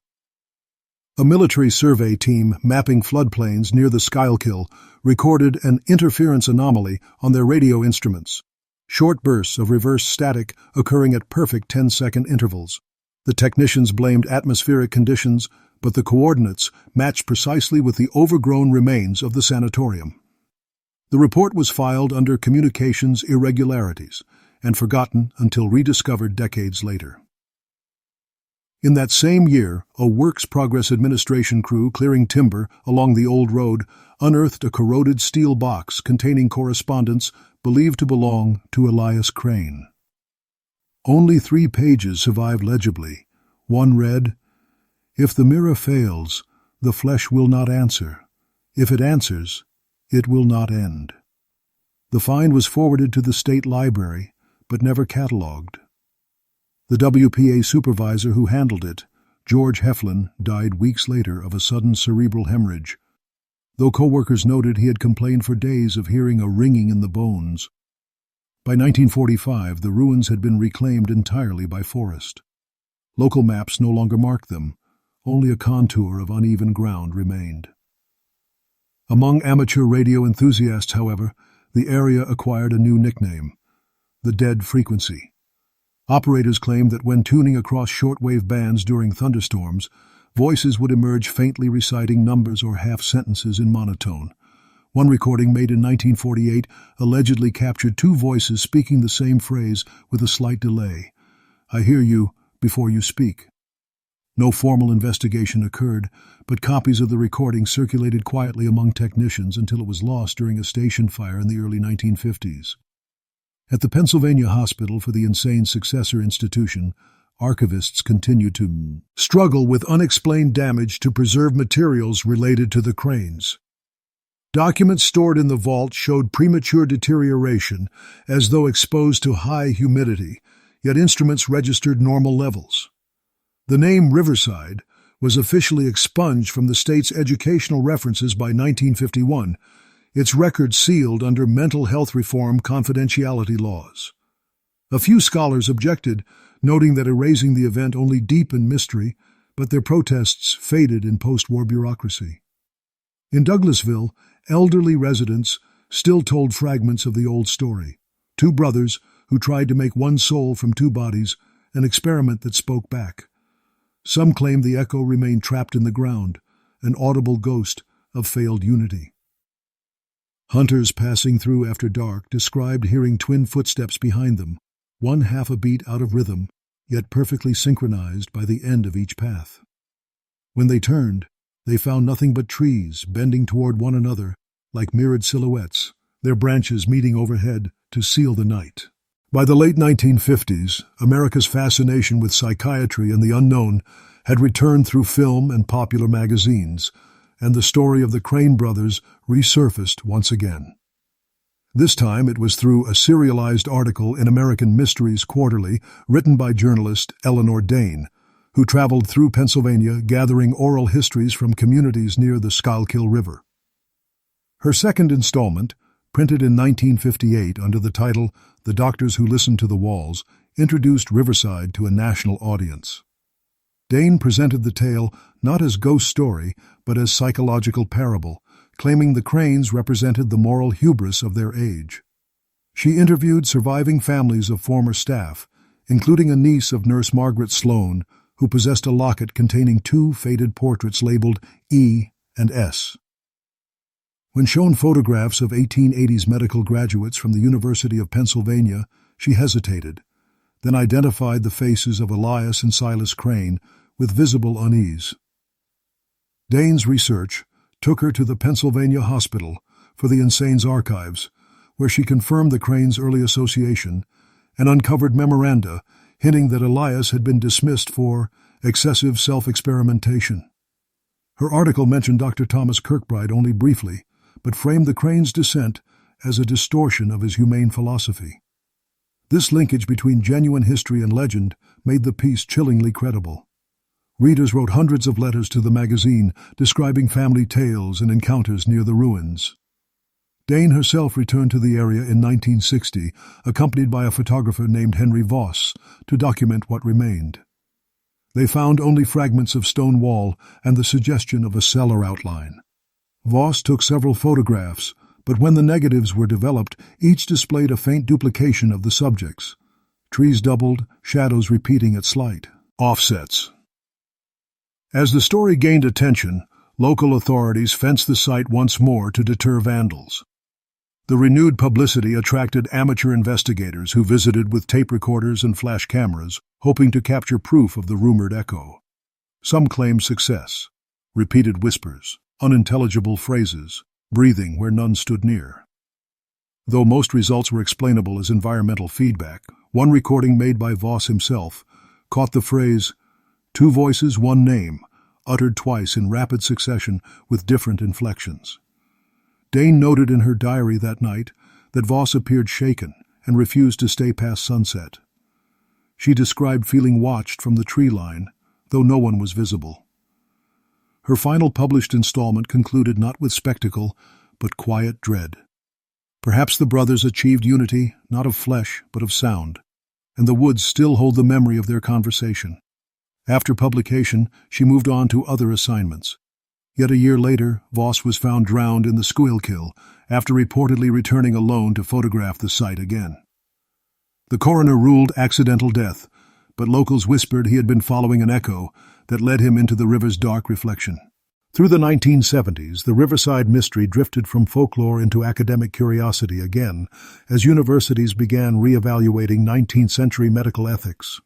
A military survey team mapping floodplains near the Schuylkill recorded an interference anomaly on their radio instruments, short bursts of reverse static occurring at perfect 10-second intervals. The technicians blamed atmospheric conditions, but the coordinates matched precisely with the overgrown remains of the sanatorium. The report was filed under communications irregularities and forgotten until rediscovered decades later. In that same year, a Works Progress Administration crew clearing timber along the old road unearthed a corroded steel box containing correspondence believed to belong to Elias Crane. Only 3 pages survived legibly. One read, "If the mirror fails, the flesh will not answer. If it answers, it will not end." The find was forwarded to the state library, but never catalogued. The WPA supervisor who handled it, George Heflin, died weeks later of a sudden cerebral hemorrhage, though co-workers noted he had complained for days of hearing a ringing in the bones. By 1945, the ruins had been reclaimed entirely by forest. Local maps no longer marked them, Only a contour of uneven ground remained. Among amateur radio enthusiasts, however, the area acquired a new nickname, the dead frequency. Operators claimed that when tuning across shortwave bands during thunderstorms, voices would emerge faintly reciting numbers or half-sentences in monotone. One recording made in 1948 allegedly captured two voices speaking the same phrase with a slight delay. "I hear you before you speak." No formal investigation occurred, but copies of the recording circulated quietly among technicians until it was lost during a station fire in the early 1950s. At the Pennsylvania Hospital for the Insane Successor Institution, archivists continued to struggle with unexplained damage to preserve materials related to the cranes. Documents stored in the vault showed premature deterioration, as though exposed to high humidity, yet instruments registered normal levels. The name Riverside was officially expunged from the state's educational references by 1951, its record sealed under mental health reform confidentiality laws. A few scholars objected, noting that erasing the event only deepened mystery, but their protests faded in post-war bureaucracy. In Douglasville, elderly residents still told fragments of the old story. Two brothers who tried to make one soul from two bodies, an experiment that spoke back. Some claimed the echo remained trapped in the ground, an audible ghost of failed unity. Hunters passing through after dark described hearing twin footsteps behind them, one half a beat out of rhythm, yet perfectly synchronized by the end of each path. When they turned, they found nothing but trees bending toward one another like mirrored silhouettes, their branches meeting overhead to seal the night. By the late 1950s, America's fascination with psychiatry and the unknown had returned through film and popular magazines, and the story of the Crane brothers resurfaced once again. This time it was through a serialized article in American Mysteries Quarterly written by journalist Eleanor Dane, who traveled through Pennsylvania gathering oral histories from communities near the Schuylkill River. Her second installment, printed in 1958 under the title The Doctors Who Listened to the Walls, introduced Riverside to a national audience. Dane presented the tale not as ghost story, but as psychological parable, claiming the Cranes represented the moral hubris of their age. She interviewed surviving families of former staff, including a niece of Nurse Margaret Sloan, who possessed a locket containing two faded portraits labeled E and S. When shown photographs of 1880s medical graduates from the University of Pennsylvania, she hesitated, then identified the faces of Elias and Silas Crane with visible unease. Dane's research took her to the Pennsylvania Hospital for the Insane's archives, where she confirmed the Cranes' early association and uncovered memoranda hinting that Elias had been dismissed for excessive self-experimentation. Her article mentioned Dr. Thomas Kirkbride only briefly, but framed the Crane's dissent as a distortion of his humane philosophy. This linkage between genuine history and legend made the piece chillingly credible. Readers wrote hundreds of letters to the magazine describing family tales and encounters near the ruins. Dane herself returned to the area in 1960, accompanied by a photographer named Henry Voss, to document what remained. They found only fragments of stone wall and the suggestion of a cellar outline. Voss took several photographs, but when the negatives were developed, each displayed a faint duplication of the subjects. Trees doubled, shadows repeating at slight offsets. As the story gained attention, local authorities fenced the site once more to deter vandals. The renewed publicity attracted amateur investigators who visited with tape recorders and flash cameras, hoping to capture proof of the rumored echo. Some claimed success: repeated whispers, unintelligible phrases, breathing where none stood near. Though most results were explainable as environmental feedback, one recording made by Voss himself caught the phrase, "two voices, one name," uttered twice in rapid succession with different inflections. Dane noted in her diary that night that Voss appeared shaken and refused to stay past sunset. She described feeling watched from the tree line, though no one was visible. Her final published installment concluded not with spectacle, but quiet dread. Perhaps the brothers achieved unity, not of flesh, but of sound, and the woods still hold the memory of their conversation. After publication, she moved on to other assignments. Yet a year later, Voss was found drowned in the Schuylkill after reportedly returning alone to photograph the site again. The coroner ruled accidental death, but locals whispered he had been following an echo that led him into the river's dark reflection. Through the 1970s, the Riverside mystery drifted from folklore into academic curiosity again as universities began re-evaluating 19th-century medical ethics.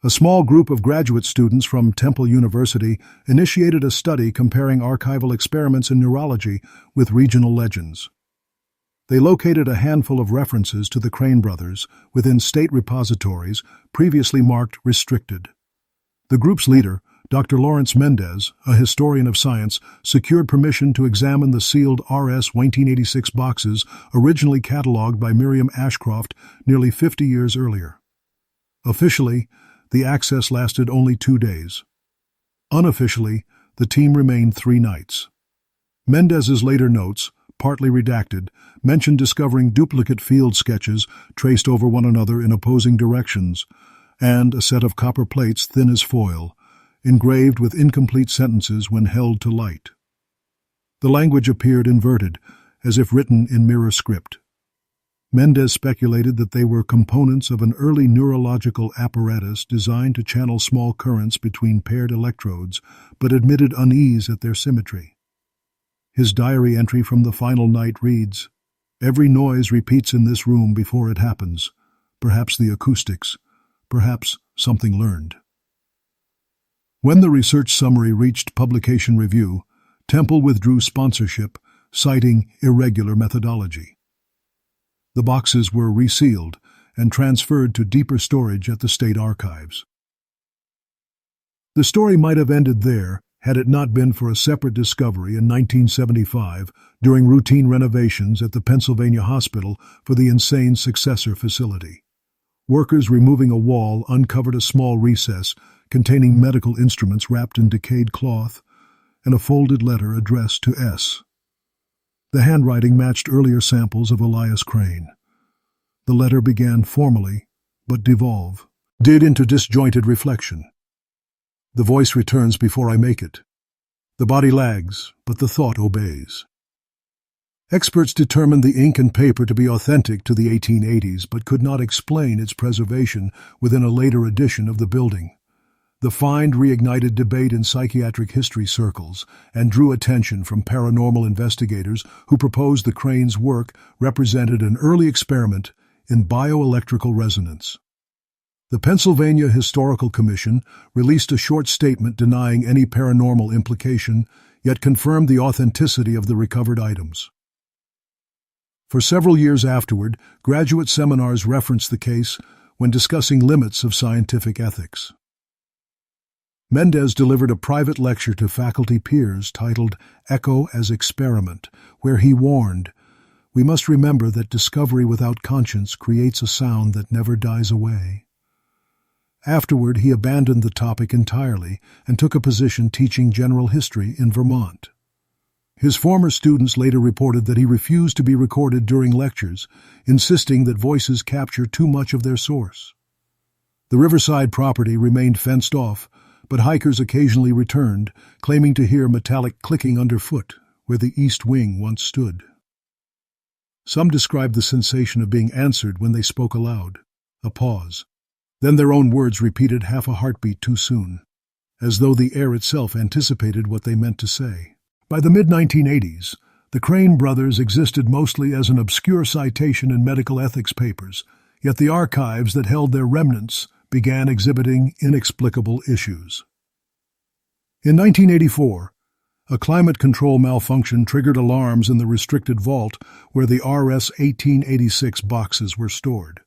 A small group of graduate students from Temple University initiated a study comparing archival experiments in neurology with regional legends. They located a handful of references to the Crane brothers within state repositories previously marked restricted. The group's leader, Dr. Lawrence Mendez, a historian of science, secured permission to examine the sealed RS 1986 boxes originally catalogued by Miriam Ashcroft nearly 50 years earlier. Officially, the access lasted only 2 days. Unofficially, the team remained 3 nights. Mendez's later notes, partly redacted, mentioned discovering duplicate field sketches traced over one another in opposing directions, and a set of copper plates thin as foil, engraved with incomplete sentences when held to light. The language appeared inverted, as if written in mirror script. Mendez speculated that they were components of an early neurological apparatus designed to channel small currents between paired electrodes, but admitted unease at their symmetry. His diary entry from the final night reads, "Every noise repeats in this room before it happens, perhaps the acoustics, perhaps something learned." When the research summary reached publication review, Temple withdrew sponsorship, citing irregular methodology. The boxes were resealed and transferred to deeper storage at the state archives. The story might have ended there had it not been for a separate discovery in 1975 during routine renovations at the Pennsylvania Hospital for the Insane Successor facility. Workers removing a wall uncovered a small recess containing medical instruments wrapped in decayed cloth and a folded letter addressed to S. The handwriting matched earlier samples of Elias Crane. The letter began formally, but did into disjointed reflection. The voice returns before I make it. The body lags, but the thought obeys. Experts determined the ink and paper to be authentic to the 1880s, but could not explain its preservation within a later edition of the building. The find reignited debate in psychiatric history circles and drew attention from paranormal investigators who proposed the Crane's work represented an early experiment in bioelectrical resonance. The Pennsylvania Historical Commission released a short statement denying any paranormal implication, yet confirmed the authenticity of the recovered items. For several years afterward, graduate seminars referenced the case when discussing limits of scientific ethics. Mendez delivered a private lecture to faculty peers titled Echo as Experiment, where he warned, "We must remember that discovery without conscience creates a sound that never dies away." Afterward, he abandoned the topic entirely and took a position teaching general history in Vermont. His former students later reported that he refused to be recorded during lectures, insisting that voices capture too much of their source. The Riverside property remained fenced off, but hikers occasionally returned, claiming to hear metallic clicking underfoot where the east wing once stood. Some described the sensation of being answered when they spoke aloud, a pause. Then their own words repeated half a heartbeat too soon, as though the air itself anticipated what they meant to say. By the mid-1980s, the Crane brothers existed mostly as an obscure citation in medical ethics papers, yet the archives that held their remnants began exhibiting inexplicable issues. In 1984, a climate control malfunction triggered alarms in the restricted vault where the RS 1886 boxes were stored.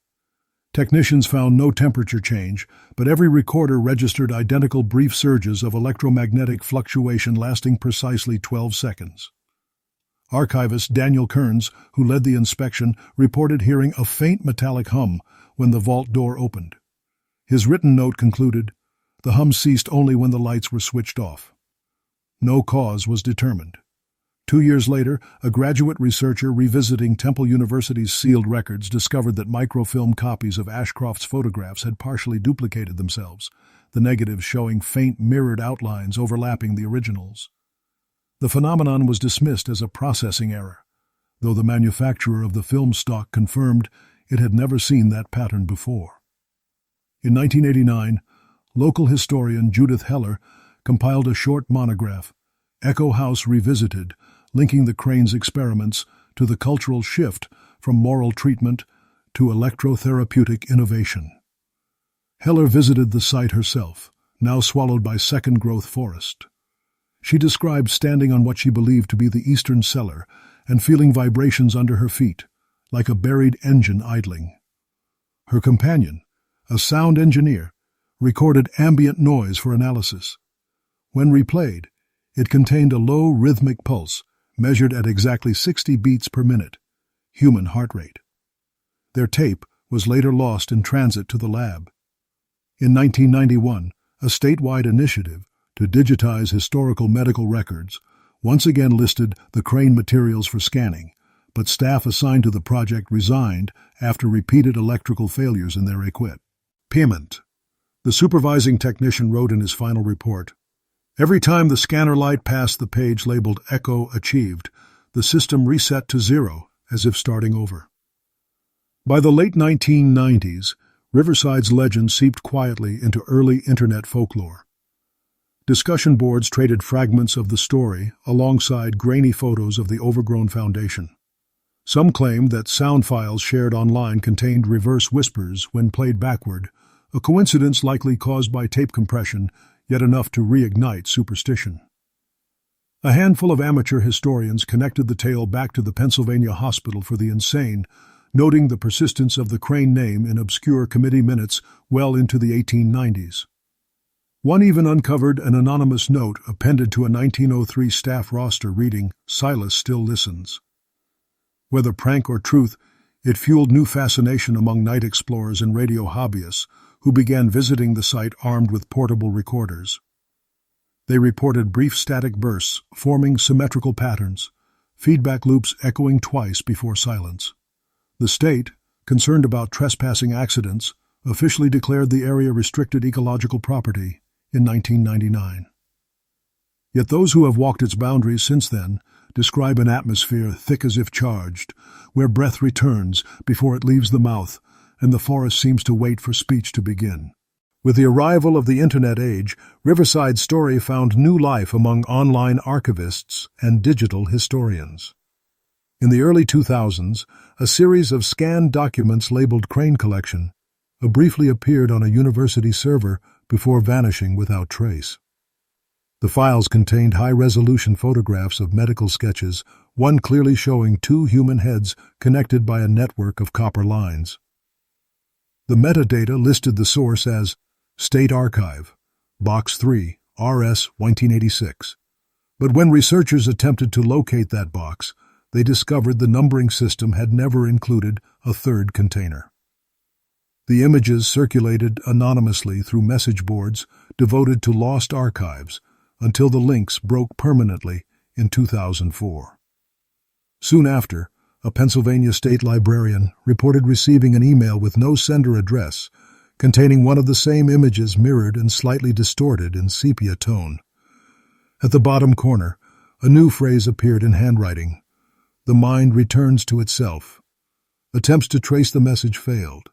Technicians found no temperature change, but every recorder registered identical brief surges of electromagnetic fluctuation lasting precisely 12 seconds. Archivist Daniel Kearns, who led the inspection, reported hearing a faint metallic hum when the vault door opened. His written note concluded, "The hum ceased only when the lights were switched off." No cause was determined. 2 years later, a graduate researcher revisiting Temple University's sealed records discovered that microfilm copies of Ashcroft's photographs had partially duplicated themselves. the negatives showing faint mirrored outlines overlapping the originals. The phenomenon was dismissed as a processing error, though the manufacturer of the film stock confirmed it had never seen that pattern before. In 1989, local historian Judith Heller compiled a short monograph, Echo House Revisited, linking the crane's experiments to the cultural shift from moral treatment to electrotherapeutic innovation. Heller visited the site herself, now swallowed by second-growth forest. She described standing on what she believed to be the eastern cellar and feeling vibrations under her feet, like a buried engine idling. Her companion, a sound engineer, recorded ambient noise for analysis. When replayed, it contained a low rhythmic pulse measured at exactly 60 beats per minute, human heart rate. Their tape was later lost in transit to the lab. In 1991, a statewide initiative to digitize historical medical records once again listed the crane materials for scanning, but staff assigned to the project resigned after repeated electrical failures in their equipment. The supervising technician wrote in his final report, "Every time the scanner light passed the page labeled Echo Achieved, the system reset to 0, as if starting over." By the late 1990s, Riverside's legend seeped quietly into early internet folklore. Discussion boards traded fragments of the story alongside grainy photos of the overgrown foundation. Some claimed that sound files shared online contained reverse whispers when played backward, a coincidence likely caused by tape compression, yet enough to reignite superstition. A handful of amateur historians connected the tale back to the Pennsylvania Hospital for the Insane, noting the persistence of the crane name in obscure committee minutes well into the 1890s. One even uncovered an anonymous note appended to a 1903 staff roster reading, "Silas still listens." Whether prank or truth, it fueled new fascination among night explorers and radio hobbyists who began visiting the site armed with portable recorders. They reported brief static bursts forming symmetrical patterns, feedback loops echoing twice before silence. The state, concerned about trespassing accidents, officially declared the area restricted ecological property in 1999. Yet those who have walked its boundaries since then describe an atmosphere thick as if charged, where breath returns before it leaves the mouth, and the forest seems to wait for speech to begin. With the arrival of the Internet age, Riverside's story found new life among online archivists and digital historians. In the early 2000s, a series of scanned documents labeled Crane Collection briefly appeared on a university server before vanishing without trace. The files contained high-resolution photographs of medical sketches, one clearly showing two human heads connected by a network of copper lines. The metadata listed the source as State Archive, Box 3, RS 1986. But when researchers attempted to locate that box, they discovered the numbering system had never included a third container. The images circulated anonymously through message boards devoted to lost archives until the links broke permanently in 2004. Soon after, a Pennsylvania state librarian reported receiving an email with no sender address containing one of the same images mirrored and slightly distorted in sepia tone. At the bottom corner, a new phrase appeared in handwriting. "The mind returns to itself." Attempts to trace the message failed.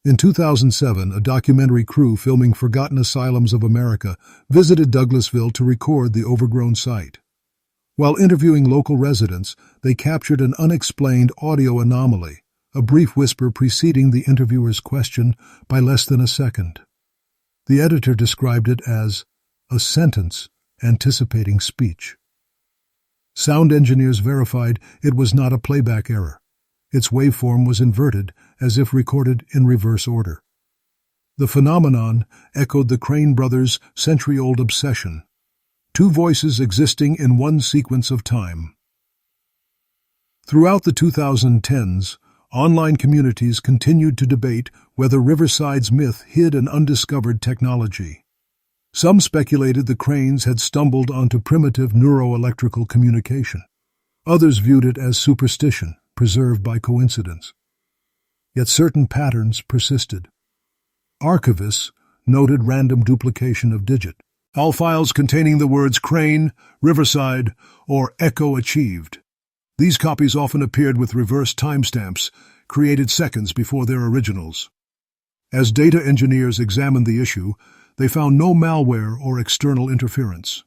In 2007, a documentary crew filming Forgotten Asylums of America visited Douglasville to record the overgrown site. While interviewing local residents, they captured an unexplained audio anomaly, a brief whisper preceding the interviewer's question by less than a second. The editor described it as a sentence anticipating speech. Sound engineers verified it was not a playback error. Its waveform was inverted, as if recorded in reverse order. The phenomenon echoed the Crane brothers' century-old obsession, two voices existing in one sequence of time. Throughout the 2010s, online communities continued to debate whether Riverside's myth hid an undiscovered technology. Some speculated the Cranes had stumbled onto primitive neuroelectrical communication. Others viewed it as superstition, preserved by coincidence. Yet certain patterns persisted. Archivists, noted random duplication of digit. All files containing the words Crane, Riverside, or Echo achieved. These copies often appeared with reverse timestamps, created seconds before their originals. As data engineers examined the issue, they found no malware or external interference.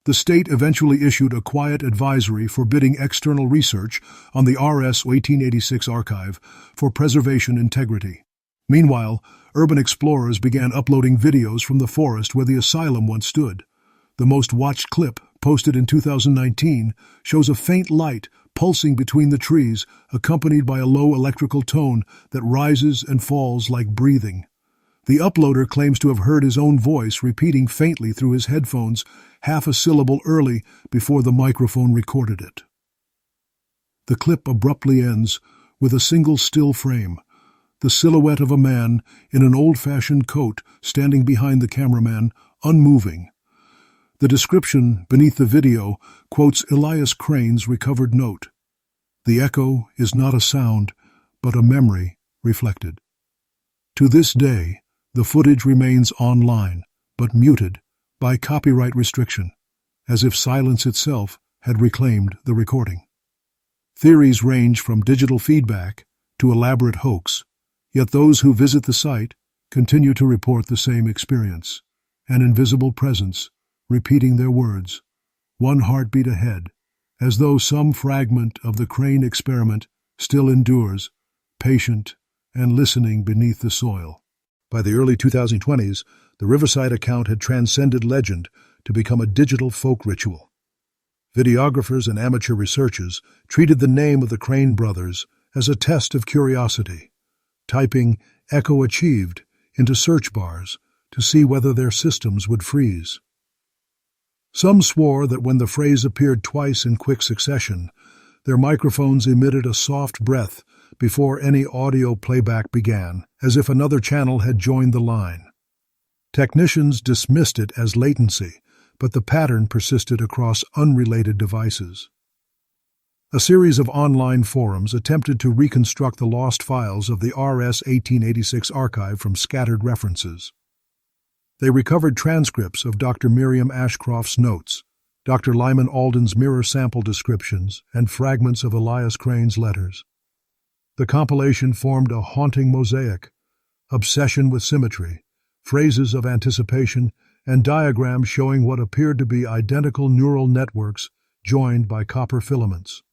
The state eventually issued a quiet advisory forbidding external research on the RS 1886 archive for preservation integrity. Meanwhile, urban explorers began uploading videos from the forest where the asylum once stood. The most watched clip, posted in 2019, shows a faint light pulsing between the trees, accompanied by a low electrical tone that rises and falls like breathing. The uploader claims to have heard his own voice repeating faintly through his headphones, half a syllable early before the microphone recorded it. The clip abruptly ends with a single still frame, the silhouette of a man in an old-fashioned coat standing behind the cameraman, unmoving. The description beneath the video quotes Elias Crane's recovered note. The echo is not a sound, but a memory reflected. To this day, the footage remains online, but muted by copyright restriction, as if silence itself had reclaimed the recording. Theories range from digital feedback to elaborate hoax, yet those who visit the site continue to report the same experience, an invisible presence repeating their words, one heartbeat ahead, as though some fragment of the Crane experiment still endures, patient and listening beneath the soil. By the early 2020s, the Riverside account had transcended legend to become a digital folk ritual. Videographers and amateur researchers treated the name of the Crane brothers as a test of curiosity, typing "Echo Achieved" into search bars to see whether their systems would freeze. Some swore that when the phrase appeared twice in quick succession, their microphones emitted a soft breath before any audio playback began, as if another channel had joined the line. Technicians dismissed it as latency, but the pattern persisted across unrelated devices. A series of online forums attempted to reconstruct the lost files of the RS 1886 archive from scattered references. They recovered transcripts of Dr. Miriam Ashcroft's notes, Dr. Lyman Alden's mirror sample descriptions, and fragments of Elias Crane's letters. The compilation formed a haunting mosaic, obsession with symmetry, phrases of anticipation, and diagrams showing what appeared to be identical neural networks joined by copper filaments.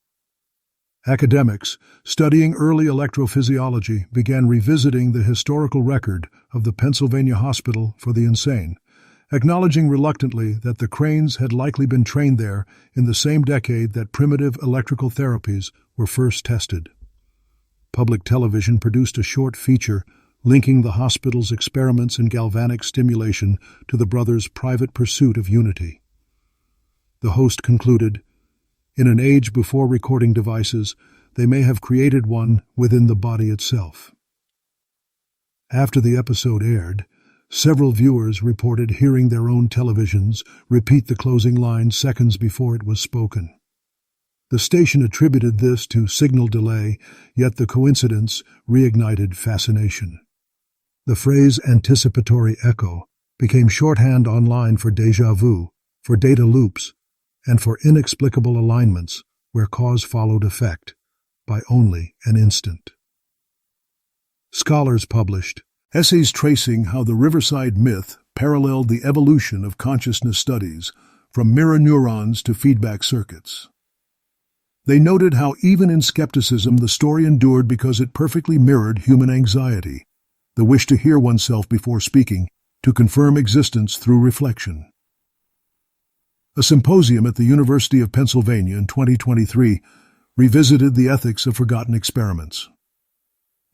Academics studying early electrophysiology began revisiting the historical record of the Pennsylvania Hospital for the Insane, acknowledging reluctantly that the Cranes had likely been trained there in the same decade that primitive electrical therapies were first tested. Public television produced a short feature linking the hospital's experiments in galvanic stimulation to the brothers' private pursuit of unity. The host concluded, "In an age before recording devices, they may have created one within the body itself." After the episode aired, several viewers reported hearing their own televisions repeat the closing line seconds before it was spoken. The station attributed this to signal delay, yet the coincidence reignited fascination. The phrase anticipatory echo became shorthand online for déjà vu, for data loops, and for inexplicable alignments where cause followed effect by only an instant. Scholars published essays tracing how the Riverside myth paralleled the evolution of consciousness studies, from mirror neurons to feedback circuits. They noted how even in skepticism the story endured because it perfectly mirrored human anxiety, the wish to hear oneself before speaking, to confirm existence through reflection. A symposium at the University of Pennsylvania in 2023 revisited the ethics of forgotten experiments.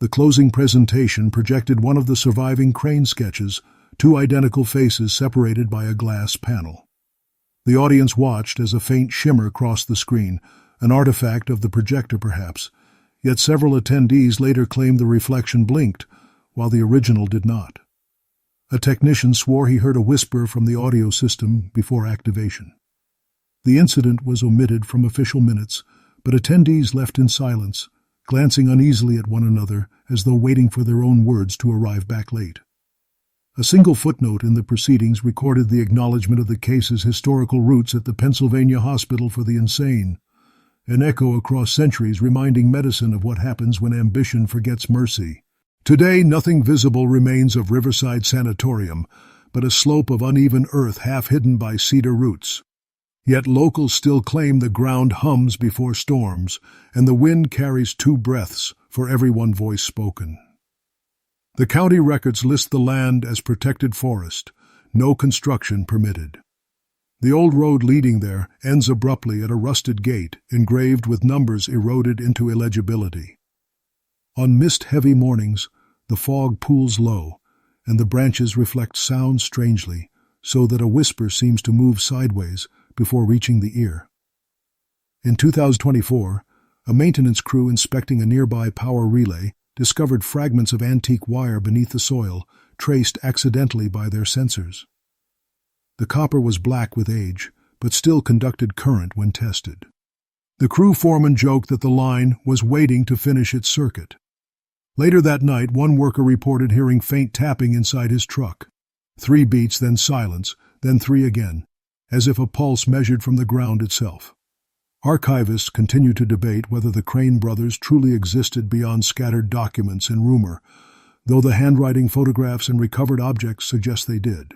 The closing presentation projected one of the surviving Crane sketches, two identical faces separated by a glass panel. The audience watched as a faint shimmer crossed the screen, an artifact of the projector perhaps, yet several attendees later claimed the reflection blinked, while the original did not. A technician swore he heard a whisper from the audio system before activation. The incident was omitted from official minutes, but attendees left in silence, glancing uneasily at one another as though waiting for their own words to arrive back late. A single footnote in the proceedings recorded the acknowledgement of the case's historical roots at the Pennsylvania Hospital for the Insane, an echo across centuries reminding medicine of what happens when ambition forgets mercy. Today, nothing visible remains of Riverside Sanatorium, but a slope of uneven earth half hidden by cedar roots. Yet locals still claim the ground hums before storms, and the wind carries 2 breaths for every one voice spoken. The county records list the land as protected forest, no construction permitted. The old road leading there ends abruptly at a rusted gate engraved with numbers eroded into illegibility. On mist-heavy mornings, the fog pools low, and the branches reflect sound strangely, so that a whisper seems to move sideways before reaching the ear. In 2024, a maintenance crew inspecting a nearby power relay discovered fragments of antique wire beneath the soil, traced accidentally by their sensors. The copper was black with age, but still conducted current when tested. The crew foreman joked that the line was waiting to finish its circuit. Later that night, one worker reported hearing faint tapping inside his truck. 3 beats, then silence, then 3 again, as if a pulse measured from the ground itself. Archivists continue to debate whether the Crane brothers truly existed beyond scattered documents and rumor, though the handwriting, photographs, and recovered objects suggest they did.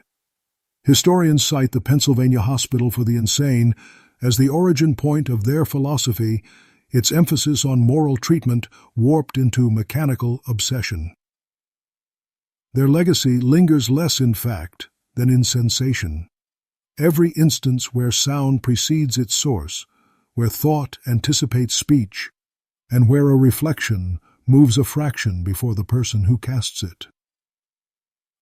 Historians cite the Pennsylvania Hospital for the Insane as the origin point of their philosophy, its emphasis on moral treatment warped into mechanical obsession. Their legacy lingers less in fact than in sensation. Every instance where sound precedes its source, where thought anticipates speech, and where a reflection moves a fraction before the person who casts it.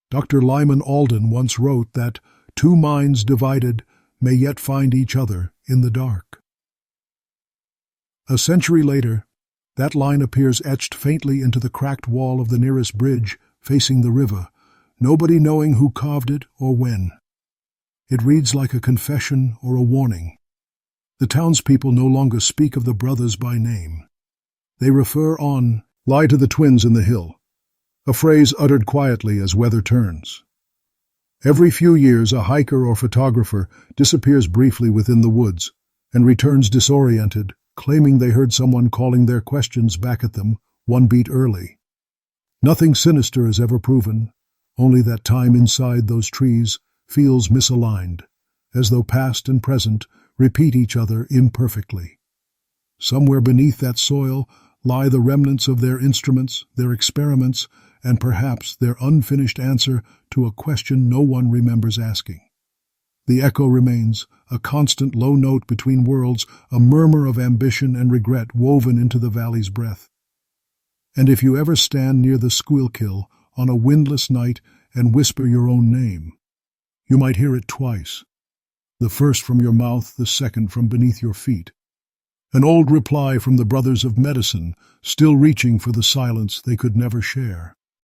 Dr. Lyman Alden once wrote that 2 minds divided may yet find each other in the dark. A century later, that line appears etched faintly into the cracked wall of the nearest bridge facing the river, nobody knowing who carved it or when. It reads like a confession or a warning. The townspeople no longer speak of the brothers by name. They refer on, "Lie to the twins in the hill," a phrase uttered quietly as weather turns. Every few years, a hiker or photographer disappears briefly within the woods and returns disoriented, claiming they heard someone calling their questions back at them 1 beat early. Nothing sinister is ever proven, only that time inside those trees feels misaligned, as though past and present repeat each other imperfectly. Somewhere beneath that soil lie the remnants of their instruments, their experiments, and perhaps their unfinished answer to a question no one remembers asking. The echo remains, a constant low note between worlds, a murmur of ambition and regret woven into the valley's breath. And if you ever stand near the Schuylkill on a windless night and whisper your own name, you might hear it twice. The first from your mouth, the second from beneath your feet. An old reply from the brothers of medicine, still reaching for the silence they could never share.